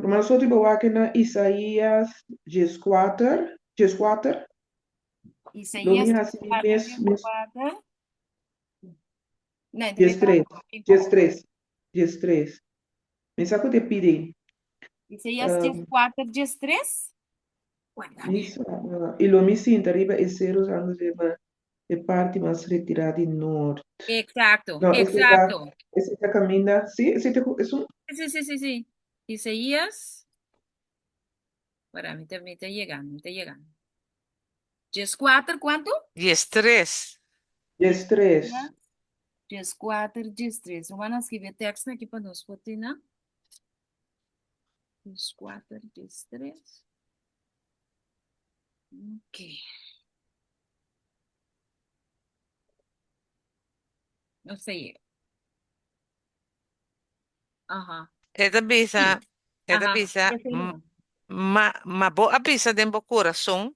mas outro bawaque na Isaías 14, 14. Lo mi Isaías hasi mes 4. Não, também 13, para. 13, 13. Me saco te pide. Isaías 4, 13. Guarda. Isso, e lo mi sinta arriba e zero usando de parte mais retirada de norte. Exacto, No, exacto. ese está camina, sí, es un, Sí, sí, sí, sí. Isaías. Para mí me está llegando, me está llegando. 4, ¿cuánto? 13. 13. 4, 13. Vamos a escrever texto aqui para nós, Fotina. 4, 13. Ok. Não sei. Aham. Esta bisa, esta Aham. bisa, Esse aí. ma boa bisa dentro do coração,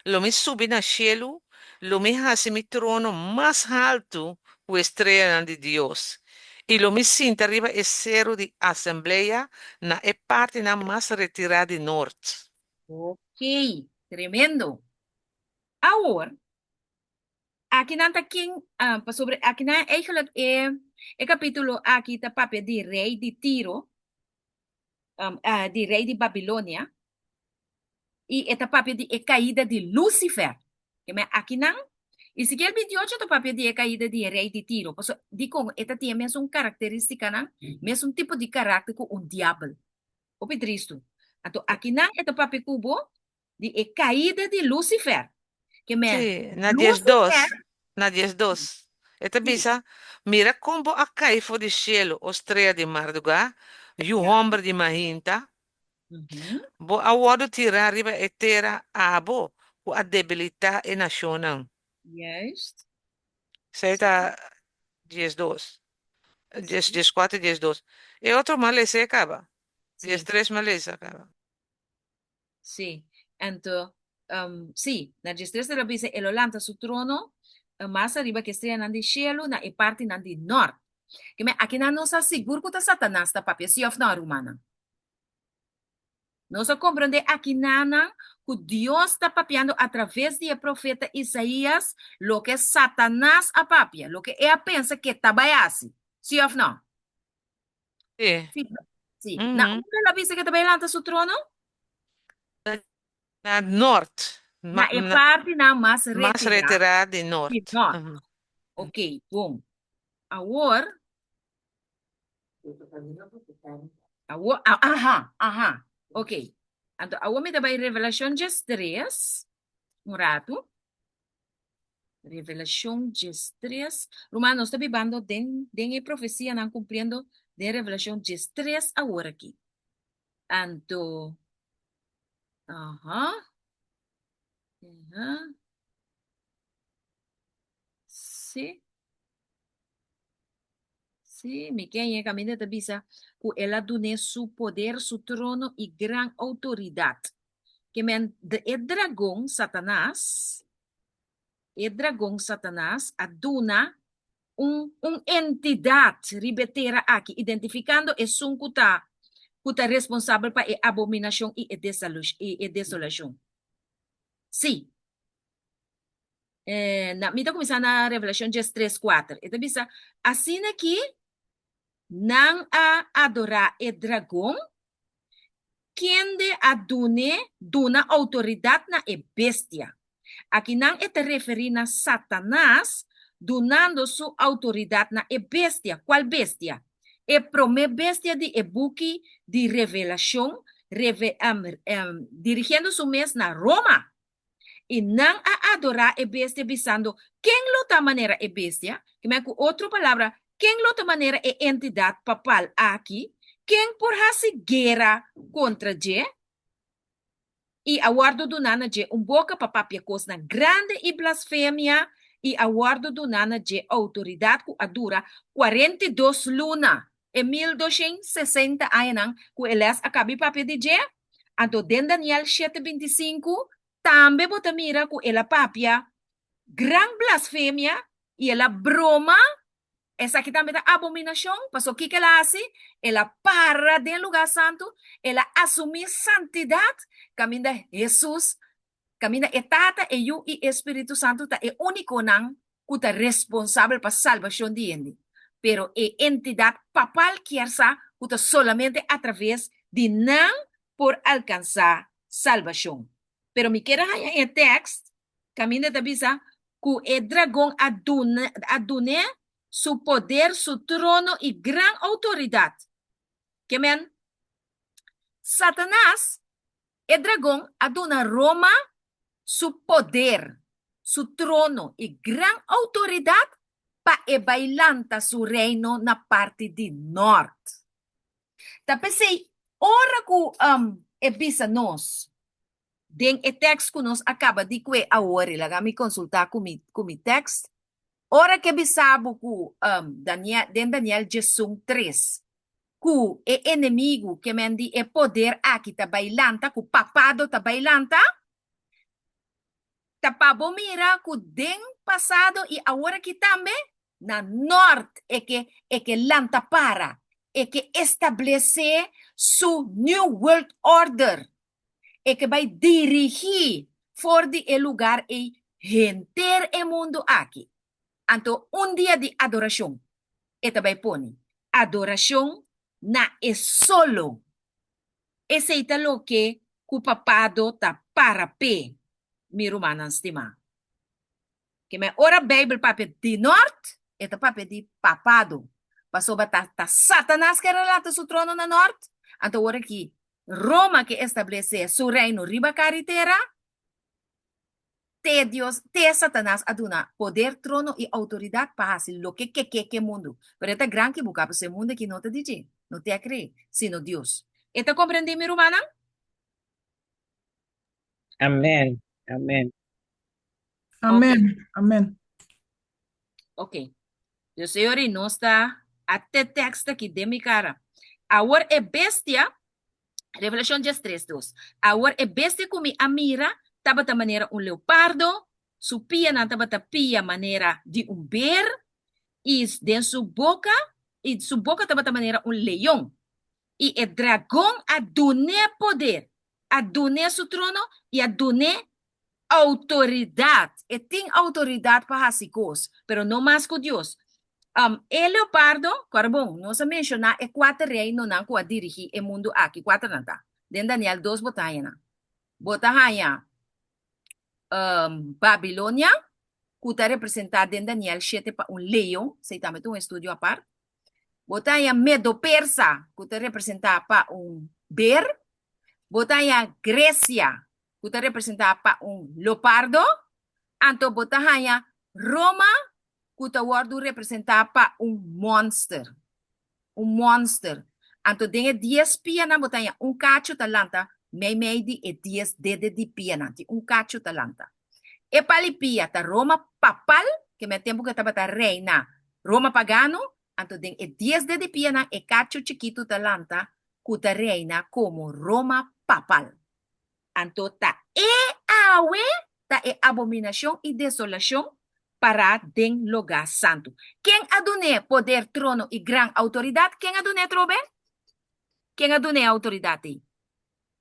lo me subi na cielo, lo me hace mi trono mais alto, o estrela de Deus. E lo me sinta arriba é cero de assembleia, na é parte na mais retirada de norte. Ok. Tremendo. Agora, aqui não está aqui, sobre, aqui não eigenlijk é capítulo aqui está papel de rei de Tiro, de rei de Babilônia, e esta papel de caída de Lúcifer. Aqui não. E se quer 28 do papel de caída de rei de Tiro, porque digo, esta tem mesmo característica, não? Mesmo tipo de caráter com um diabo. O Cristo. Então, aqui não é o papel cubo de caída de Lúcifer. Que me Sim, na 10:2, Lúcifer. na 10:2. Esta Sim. bisa, mira como a caifo de cielo, o estrela de madrugada, e o homem de mahinta, bo a wado tirar arriba e terra abo, o a debilitar e nacional. Yes. Certa 10:2. 10:4 e 10:2. E outro malese acaba. 10:3 malese acaba. Sim. Então, sim, na destreza da bisa, ele lanta su trono, mais arriba que estrela nan de cielo, na e parte nan de norte. Que me aqui na nossa seguro que Satanás está papel, se of na rumana. Nós compreender aqui nana que Deus está papiando através do profeta Isaías lo que Satanás a papia, lo que ela pensa que trabalhasse. Se of não? Sim. Sim. Sim. Na onde ela pensa que trabalha su trono? Na norte. Na e parte na mais Mais retirada de norte. Ok, bom. Agora. Aham. Ok. Então, agora me dá em Revelação 3, um rato. Revelação 3. Romanos está vivendo den profecia, não cumprindo de Revelação 3 agora aqui. Então, sim. Sim, Miquel é caminho da bisa, que ela dune su poder, su trono e gran autoridade. Que men é dragão Satanás, aduna entidade ribetera aqui, identificando e sun kuta responsável para a abominação e a desolação. Sim. Na mita começar na Revelação 3, 4. Então, bisa, assim aqui, não a adorar o dragão, quien de adune duna autoridad na e bestia. Aqui não é te referir a Satanás donando sua autoridade na e bestia. Qual bestia? É prome bestia de ebuki de revelação, dirigindo su mês na Roma. E não a adorar e bestia bisando quem lota maneira e bestia, que me com outra palavra, quem lota maneira é entidade papal aqui, quem por hasi guerra contra je, e aguardo do nana je boca papapia cosna grande e blasfêmia, e aguardo do nana je autoridade que adura 42 luna, e 1260 anos, que eles acabi papia de je, anto den Daniel 7:25, também bota mira que ela papia, gran blasfêmia, e ela broma, essa aqui também é abominação, passou o que ela hace? Ela para do lugar santo, ela assume santidade, caminha Jesus, caminha e Tata, e eu e Espírito Santo, tá é único não, que tá responsável para salvação de ele. Pero é entidade papal que essa, que tá solamente através de não por alcançar salvação. Pero me quero em text, caminha da bisa, que o dragão adune su poder, su trono y gran autoridad. Que men? Satanás, el dragón, aduna Roma su poder, su trono y gran autoridad para bailanta su reino na parte de norte. Tapos ora que ebisa nos, den e text que nos acaba de que agora, laga me consultar com mi text. Ora que bisabo ku Daniel Jesum 3, ku e inimigo que mendi e poder aqui ta bailanta, ku papado ta bailanta, ta pabomira ku den passado e agora que também na norte é que lanta para, é que estabelecer su new world order, é que vai dirigir for de lugar e renter o mundo aqui. Anto dia de adoração. Eta vai pone. Adoração na é solo. Esse é lo que o papado ta para pe. Mi romana estima. Que me ora Bible papel de norte, eta papel de papado. Passou ta Satanás que relata su trono na norte. Anto ora que Roma que estabelece su reino riba carretera. Te Dios, te Satanás aduna poder, trono y autoridad para hacer lo que mundo. Pero esta gran que busca ese mundo que no te dice, no te cree, sino Dios. ¿Esta comprendí mi romana? Amen. Amen. Amen. Amen. Ok. Yo senhor não está até texto aqui de mi cara. Agora é bestia, Revelação 3:2. Agora é bestia como a mira, tabata maneira leopardo, su pia na tabata pia maneira de bear, e de su boca tabata maneira leão. E o dragão adune poder, adune su trono e adune autoridade. E tem autoridade para fazer coisas, pero não mais que Deus. El leopardo, carbon, não se menciona, é 4 reinos não que dirigir o mundo aqui, 4 não tá. Den Daniel 2 botanha. Botanha Babilônia, que está representada em Daniel 7 para leão, se também tem estudo à parte. Botanha Medo-Persa, que está representada para bear. Botanha Grécia, que está representada para leopardo. Anto botanha Roma, que está representada para monster. Monster. Anto tem 10 pia na botanha, cacho talanta, meio de 10 dedos de pia na, cacho talanta. E palipia ta Roma papal, que me tempo que estava ta reina Roma pagano, anto tem 10 dedos de pia na, cacho chiquito talanta, que ta reina como Roma papal. Anto ta ta abominação e desolação para den lugar santo. Quem adune poder, trono e gran autoridade? Quem adune trobe? Quem adune autoridade?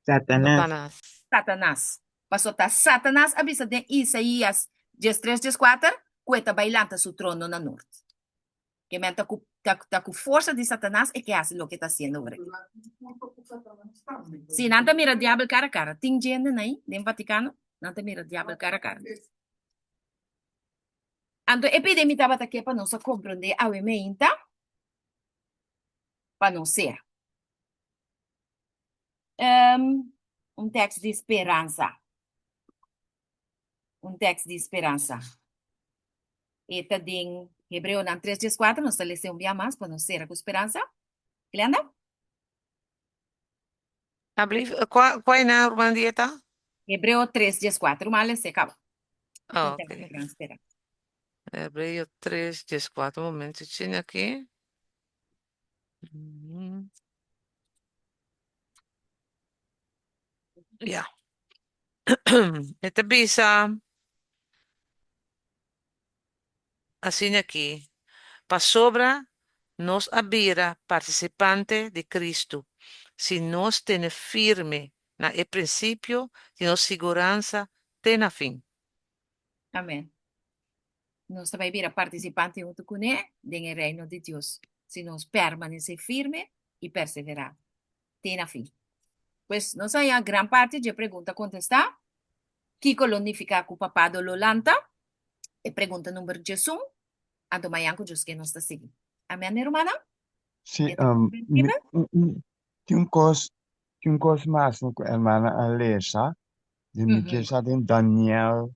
Satanás. Satanás. Passou tá Satanás avisa de Isaías 13:4, cueta bailanta su trono na norte. Que me está con fuerza de Satanás y que hace lo que está haciendo ahora. Si nanta mira diablo cara a cara, tem gente aí, no Vaticano, nanta mira diablo cara a cara. Ando epidemia estava aqui para nós compreender a emenda, para não ser. Texto de esperança. Texto de esperança. Eta em Hebreu 3:4, nós lemos um dia mais para não ser com esperança. Glenda? Qual é na urban dieta? Hebreu 3:4, mas se acaba. Oh, Texto de ok. esperança. Hebreo 3:4, un momentito aqui. Ja. Esta bisa assim aqui. Para sobra nos abira participante de Cristo. Se nós tem firme na e princípio de nossa segurança tem a fim. Amém. Nós também vira participante junto com ele no reino de Deus. Se nós permanecer firme e perseverar. Tem a fim. Pues nós aí a grande parte de pergunta contestar. Kiko lonifica com o papá do Lolanta. E pergunta número 11. Ando amanhã com Deus que nós está seguindo. Amém, irmã? Sí, tem um cos mais no que a hermana Alessa, de me que está em Daniel,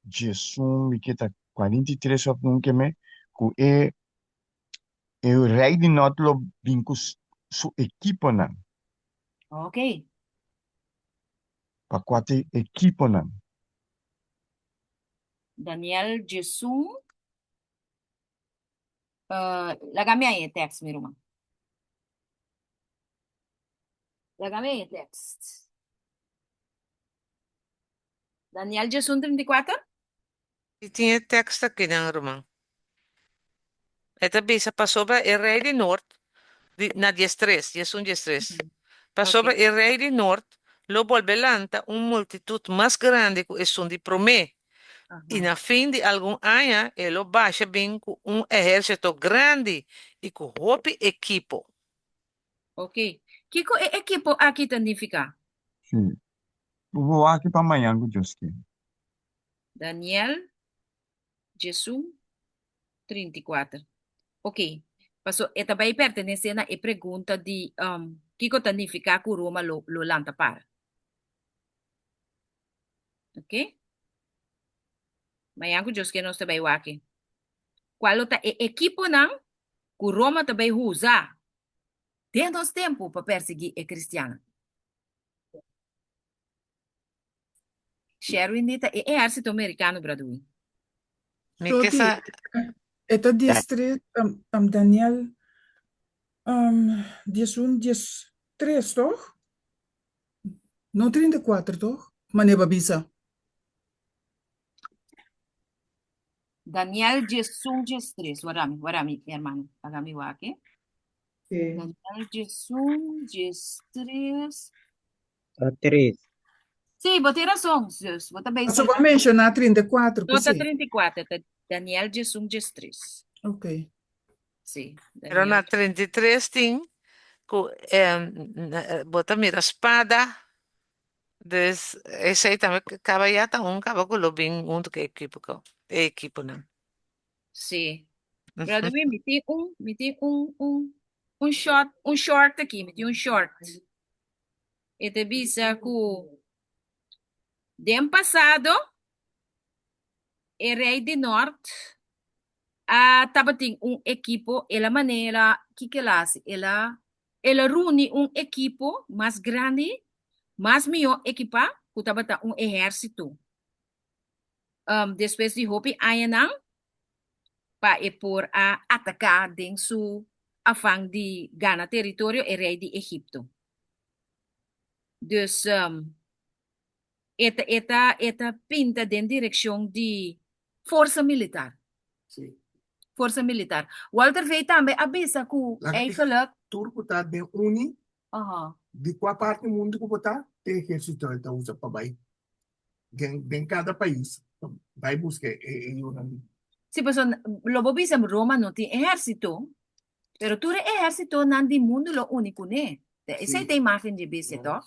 Jesus, me que está 43 op nunca me, que o rei de not lo vincus su equipo nan, Ok. pa quate equipo nan. Daniel Jesus. Lagame aí text, meu irmão. Lagame aí text. Daniel Jesus 34? E tinha texto aqui, não, irmão? Esta bisa para sobre o rei de norte, na 13, Jesus 13. Para sobre o rei de norte, lo volvelanta multitud mais grande que es de promé. E na fim de algum ano, ele baixa bem com exército grande e com roupa equipo. Ok. Kiko equipo aqui significa? Sim. Vou aqui para amanhã com Deus que. Daniel Jesus 34. Ok. Paso, esta vai pertencer na pergunta de Kiko significa que Roma lo lanta para. Ok? Amanhã com Deus que nós também aqui. Qual é o equipo não? Que Roma também usa dentro dos tempos para perseguir a cristiana. Sherwin dita é exército americano, Brasil. Me que essa... Eta distrito, Daniel, 13, toch? No 34, toch? Maneba bisa. Daniel Jesus 13. Warami, hermano. Pagami wake. Daniel Jesus 13. 3. Sim, botei razão, Jesus. Bota bem. Só vou mencionar 34, Nota sim. 34. Daniel Jesus 13. Ok. Sim. Pero na 33 tem bota mira espada. Dus esse aí também acaba já tá acaba com o bem junto com equipo não. Sim. Brasil, me tem um short aqui, me tem um short. E te bisa que de ano passado, o rei de norte estava tem equipo, ela maneira que ela faz, ela reúne equipo mais grande, mais melhor equipa, que estava exército. Depois de Hopi Ayanang, para por atacar dentro su afán de ganhar território e rei de Egipto. Dus esta pinta dentro direção de força militar. Sim. Força militar. Walter veio também avisa que eigenlijk... Turco está bem uni, de qual parte do mundo que está, tem exército que usa para vai. Em cada país. Vai buscar. Sí, pues lo bobis en Roma no tiene ejército, pero tú eres ejército nan di mundo lo único, ¿ne? Esa es la imagen de base, ¿no?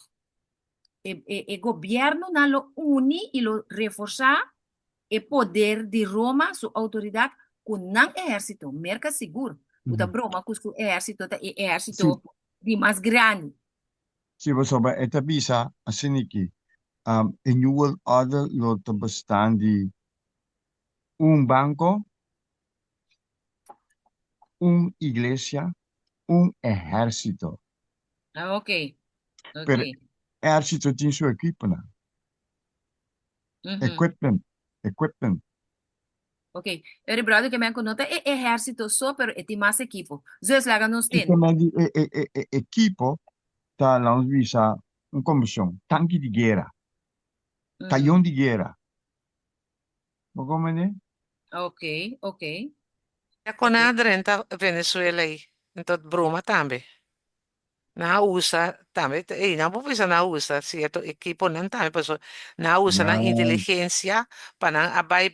El gobierno no lo une y lo reforza el poder de Roma, su autoridad, con un ejército, merca seguro. Uta broma, con su ejército, el Sí, ejército de más grande. sí, pues sobre esta visa, así ni que, in New World Order lo te bestaan die un banco, un iglesia, un ejército. Ah, ok, Pero ok. ejército tiene su equipo, ¿no? Uhum. Equipment, equipment. Ok. Eu brother que me conota é exército só, pero é tem mais equipo. Zes lá nos Si tem. die equipo, está la visa, un comisión, tanque de guerra, cañón de guerra. ¿No come? Ok, ok, Ja, con ok. adrenta Venezuela aí. Então, broma também. Na USA também, e não vou pensar na USA, certo? Equipo não também, pessoal. Na USA, na No. inteligência, para vai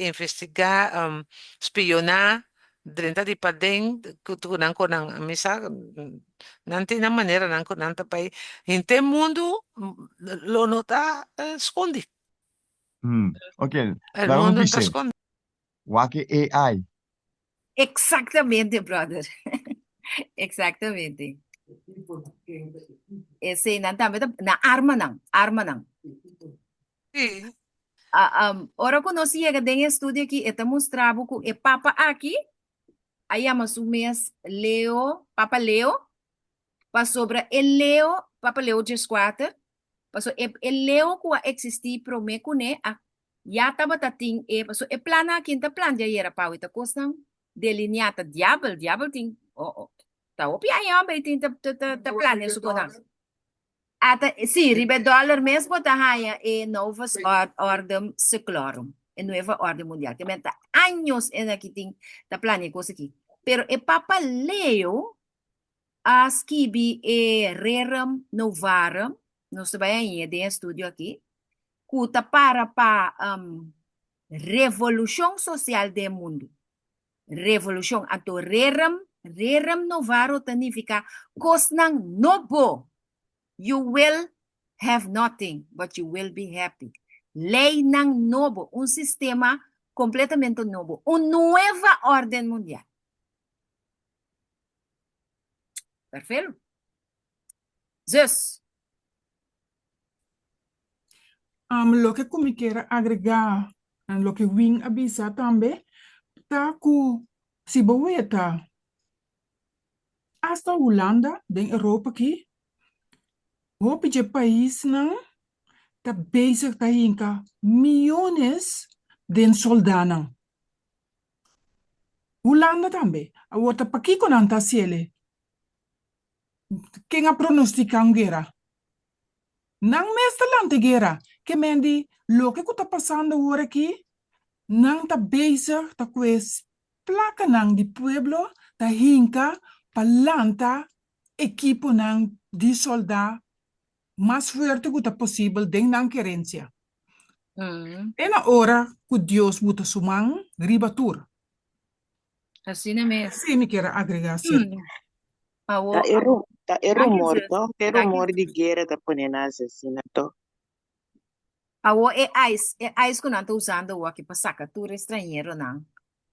investigar, espionar, dentro de para dentro, que tu não conang, misa, não tem na maneira, não conang tapai. Em tem mundo, lo nota esconde. Ok, El daarom mundo ook está se, esconde. wake AI. Exactamente, brother. Exactamente. Esse não também na arma não, arma não. Sí. Ora conosci que tem estudo aqui, e mostrava que o Papa aqui, aí chama o mês Leo, Papa Leo, para sobre el Leo, Papa Leo 14, paso el Leo que existi pro me kune a ya taba tating paso plana quinta plan ya era pa ita kosang delineata diabel ting ta opia ya be ting ta plan eso ko ata sì ribedollar mesmo ta haya novus ordem seclorum nueva orden mundial que menta años en aquí ting ta plan cosa aquí pero e Papa Leo Skibi rerum novarum, nós trabalhamos em estúdio aqui, cuta para revolução social do mundo. Revolução, então rerum novarum significa cosnang novo. You will have nothing, but you will be happy. Lei nang novo, sistema completamente novo, uma nova ordem mundial. Perfeito? Zeus. Lo que como quiera agregar, lo que Wing avisa también, ta ku si boeta hasta Holanda, den Europa aqui, hoop je país não tá bezig tá hinka miljones den soldados. Holanda também, a outra paqui con anta ciele, quem a pronosticam guerra. Nang mesta lante guerra, que mendi, lo que tá passando agora aqui, nang tá bezig tá quest placa nang di pueblo, tá hinka palanta equipo nang di soldado mais fuerte que tá possível den nang querência. É na hora que Deus buta sumang ribatur. Assim é mesmo. Sim, me quer agregar certo. Ta e rumor to, te rumor di guerra ta ponen asesinato. Ice que não está usando o aqui para sacar tudo estrangeiro não.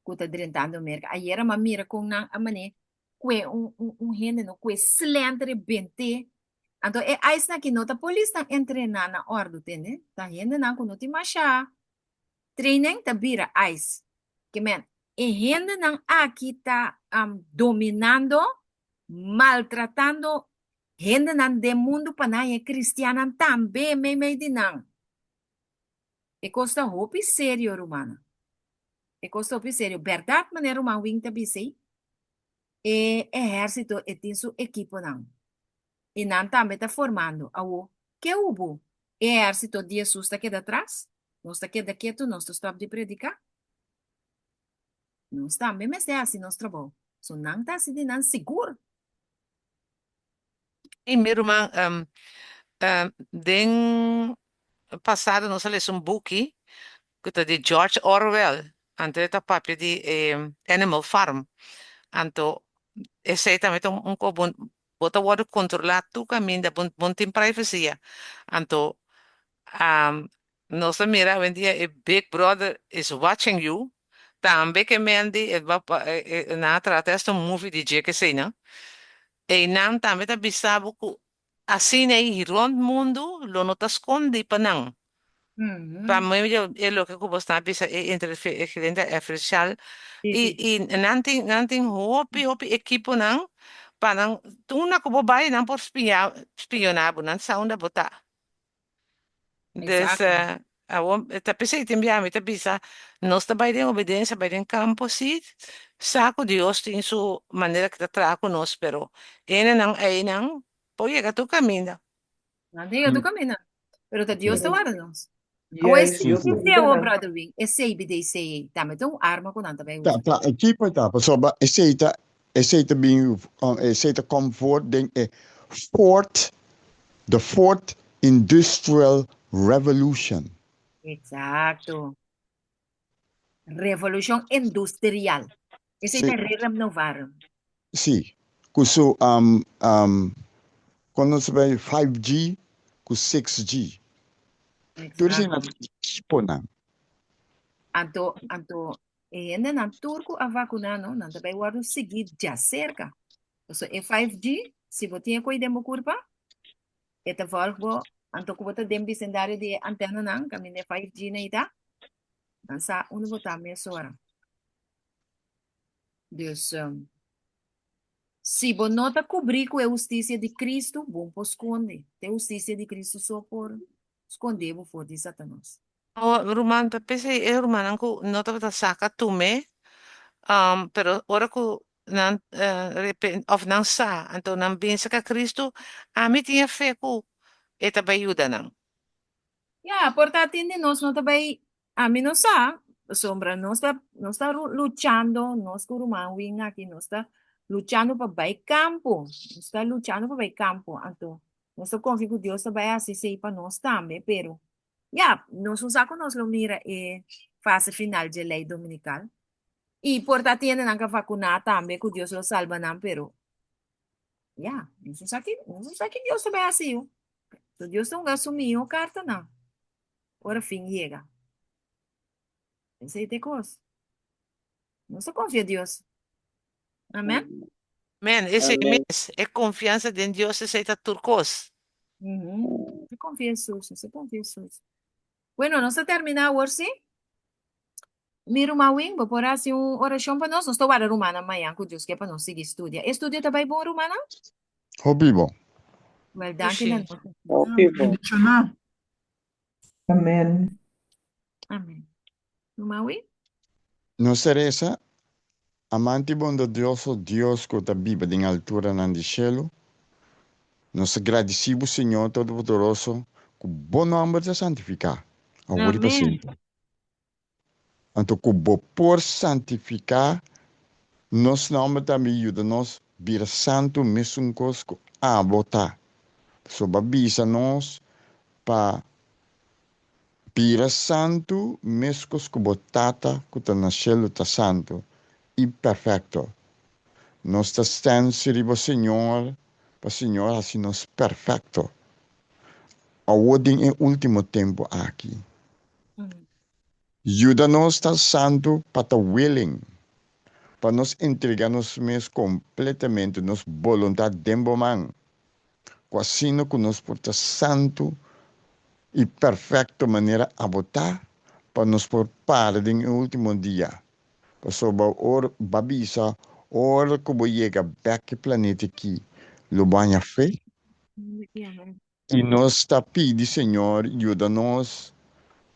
Que está drentando a América. Aí era uma mira com não a mané que gente no que slendre bente. Então Ice na que nota polícia está entrenando na ordem, né? Tá gente não que não tem machá. Training tá vira Ice. Que men, e gente não aqui tá dominando, maltratando gente não do mundo para não é cristiana também, meio de não. E costa roupa sério, romana. E costa roupa sério. Verdade, maneira uma winta bisi. E exército e tem sua equipe não. E não também está formando. Awo, que hubo? Exército de Jesus está aqui atrás? Não está aqui quieto, não está stop de predicar? Não está, mesmo é assim nosso trabalho. So não está assim, não seguro. E meu irmão, den passado, não sei se um book que tá de George Orwell. Ante esta papel de Animal Farm. Anto, esse também um co bota o controlar tu caminho da bom tem privacy. Anto, um, nossa mira vendia a Big Brother is watching you. Também que mendi na trata esta movie de dia que sei, não? E não também tá bisabo que assim aí rond mundo lo não tá esconde para não. Para Uhum. mim é lo que eu gosto de pensar inteligência artificial Sim, sim. e não tem hopi equipo não para não tu na que bobai não por espionar não saúde botar Exato. dessa tá pensei tem bem me tá pensar nós tá vai de obediência vai de campo sim saco Deus tem sua maneira que tá tratar conosco pero aí não pode tu caminho Não tem outro caminho. Pero tá Deus te guarda nós. O Yes, esse eu Sim. esse é o considero. brother Wing. Esse aí bidei sei. Tá, mas tem um arma com nada vai Tá, usar. tá, aqui pode tá, pessoal, aceita bem, aceita comfort, fourth, the fourth industrial revolution. Exato. Revolução industrial. Esse aí tá Sim, renovar. sim. Kuso, quando você vai 5G, com 6G. Tudo isso Exato. na tipo, não. Anto, ainda na turco a vacuna, não? Não vai guardar seguir já cerca. So, e 5G, se você tem coisa de curva, é te volgo, anto que você tem bicendário de antena não, caminho de 5G na ida, não sa, uno botar minha sora. Dus, se você não tá cobrir com a justiça de Cristo, bom, por esconde. A justiça de Cristo só por esconder o fogo de Satanás. Roman, pensei, Roman, não estava saca tu me. Pero ora ku nan of nan sa anto nan pensa ka Cristo a mi tinha fé ku eta bayuda nan. Yeah, portanto, nós não também, a mim não sa, sombra, não está luchando, nós com o wing aqui, nós está luchando para vai campo, nós está luchando para vai campo, então, nós está confiando que Deus vai assistir para nós também, pero, yeah, nós não saco nós lo mira e fase final de lei dominical, e portanto, não que vacunar também, que Deus lo salva não, pero, yeah, nós não sabe que Deus vai assim, então Deus não assumir o carta não, ora fim chega. Esse aí tem coisa. Não se confia em Deus. Amém? Man, esse mês é confiança em Deus aceita turcos. Uhum. Se confia em Jesus, se confia em Jesus. Bueno, não se termina agora, sim? Miro uma wing, vou pôr assim uma oração para nós. Nós estou a romana amanhã, com Deus, que é para nós seguir estudia. Estudia também bom romana? Hobibo. Well, danke na nós. Bendicionar. Amém. Amém. Uma wing? Não será essa? Amante bondoso Deus que está viva em altura na de cielo. Nós agradecemos, Senhor Todo-Poderoso, com o bom nome de santificar. Agora para Amém. sempre. Então, que o por santificar, nosso nome também ajuda nós vir santo mesmo conosco a botar. Sobre avisa nós para vir santo mesmo que botata que está na cielo está santo e perfeito. Nós estamos servindo Senhor, para Senhor assim nós perfeito. Agora em último tempo aqui. Ajuda-nos estar santo para estar willing, para nos entregar-nos mesmo completamente, nos vontade de man, assim que nos porta santo e perfeita maneira a votar, para nos por parte no último dia. Para sobre a babisa, hora que vou chegar back planeta aqui, lo banha fé, e nós está pedindo, Senhor, ajuda-nos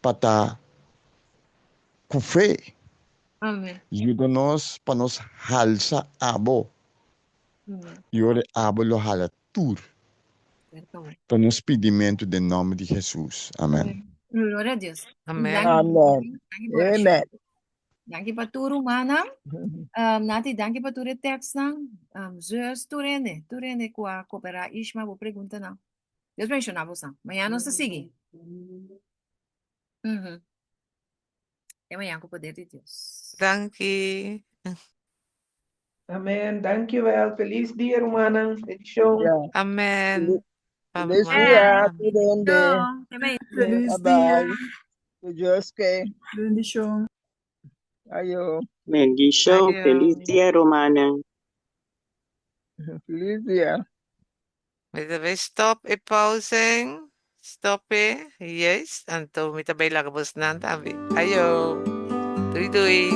para estar com fé. Amém. Ajuda-nos para nos halsa abo. E ora abo lo hala tur. Para nos pedimento de nome de Jesus. Amém. Glória a Deus. Amém. Amen. Amen. Danke para tu, Romana. Nati, danke para tu text não. Zeus, tu rene com a cooperar. Isma, vou perguntar não. Deus mencionar você. Amanhã nós se seguir. Amanhã com o poder de Deus. Dankie. Amém. Dankjewel. Feliz dia, Romana. Bendição. Yeah. Amen. Feliz Amen. dia, tudo bem? Então, até amanhã. Feliz Bye dia. bye. To just que. Bendição. Ayo. Bendição. Feliz Adiós. dia, Romana. Feliz dia. Met de stop e pausing. Stop e. Yes. Anto, met de bijlage bos nan tabi. Ayo. Doei doei.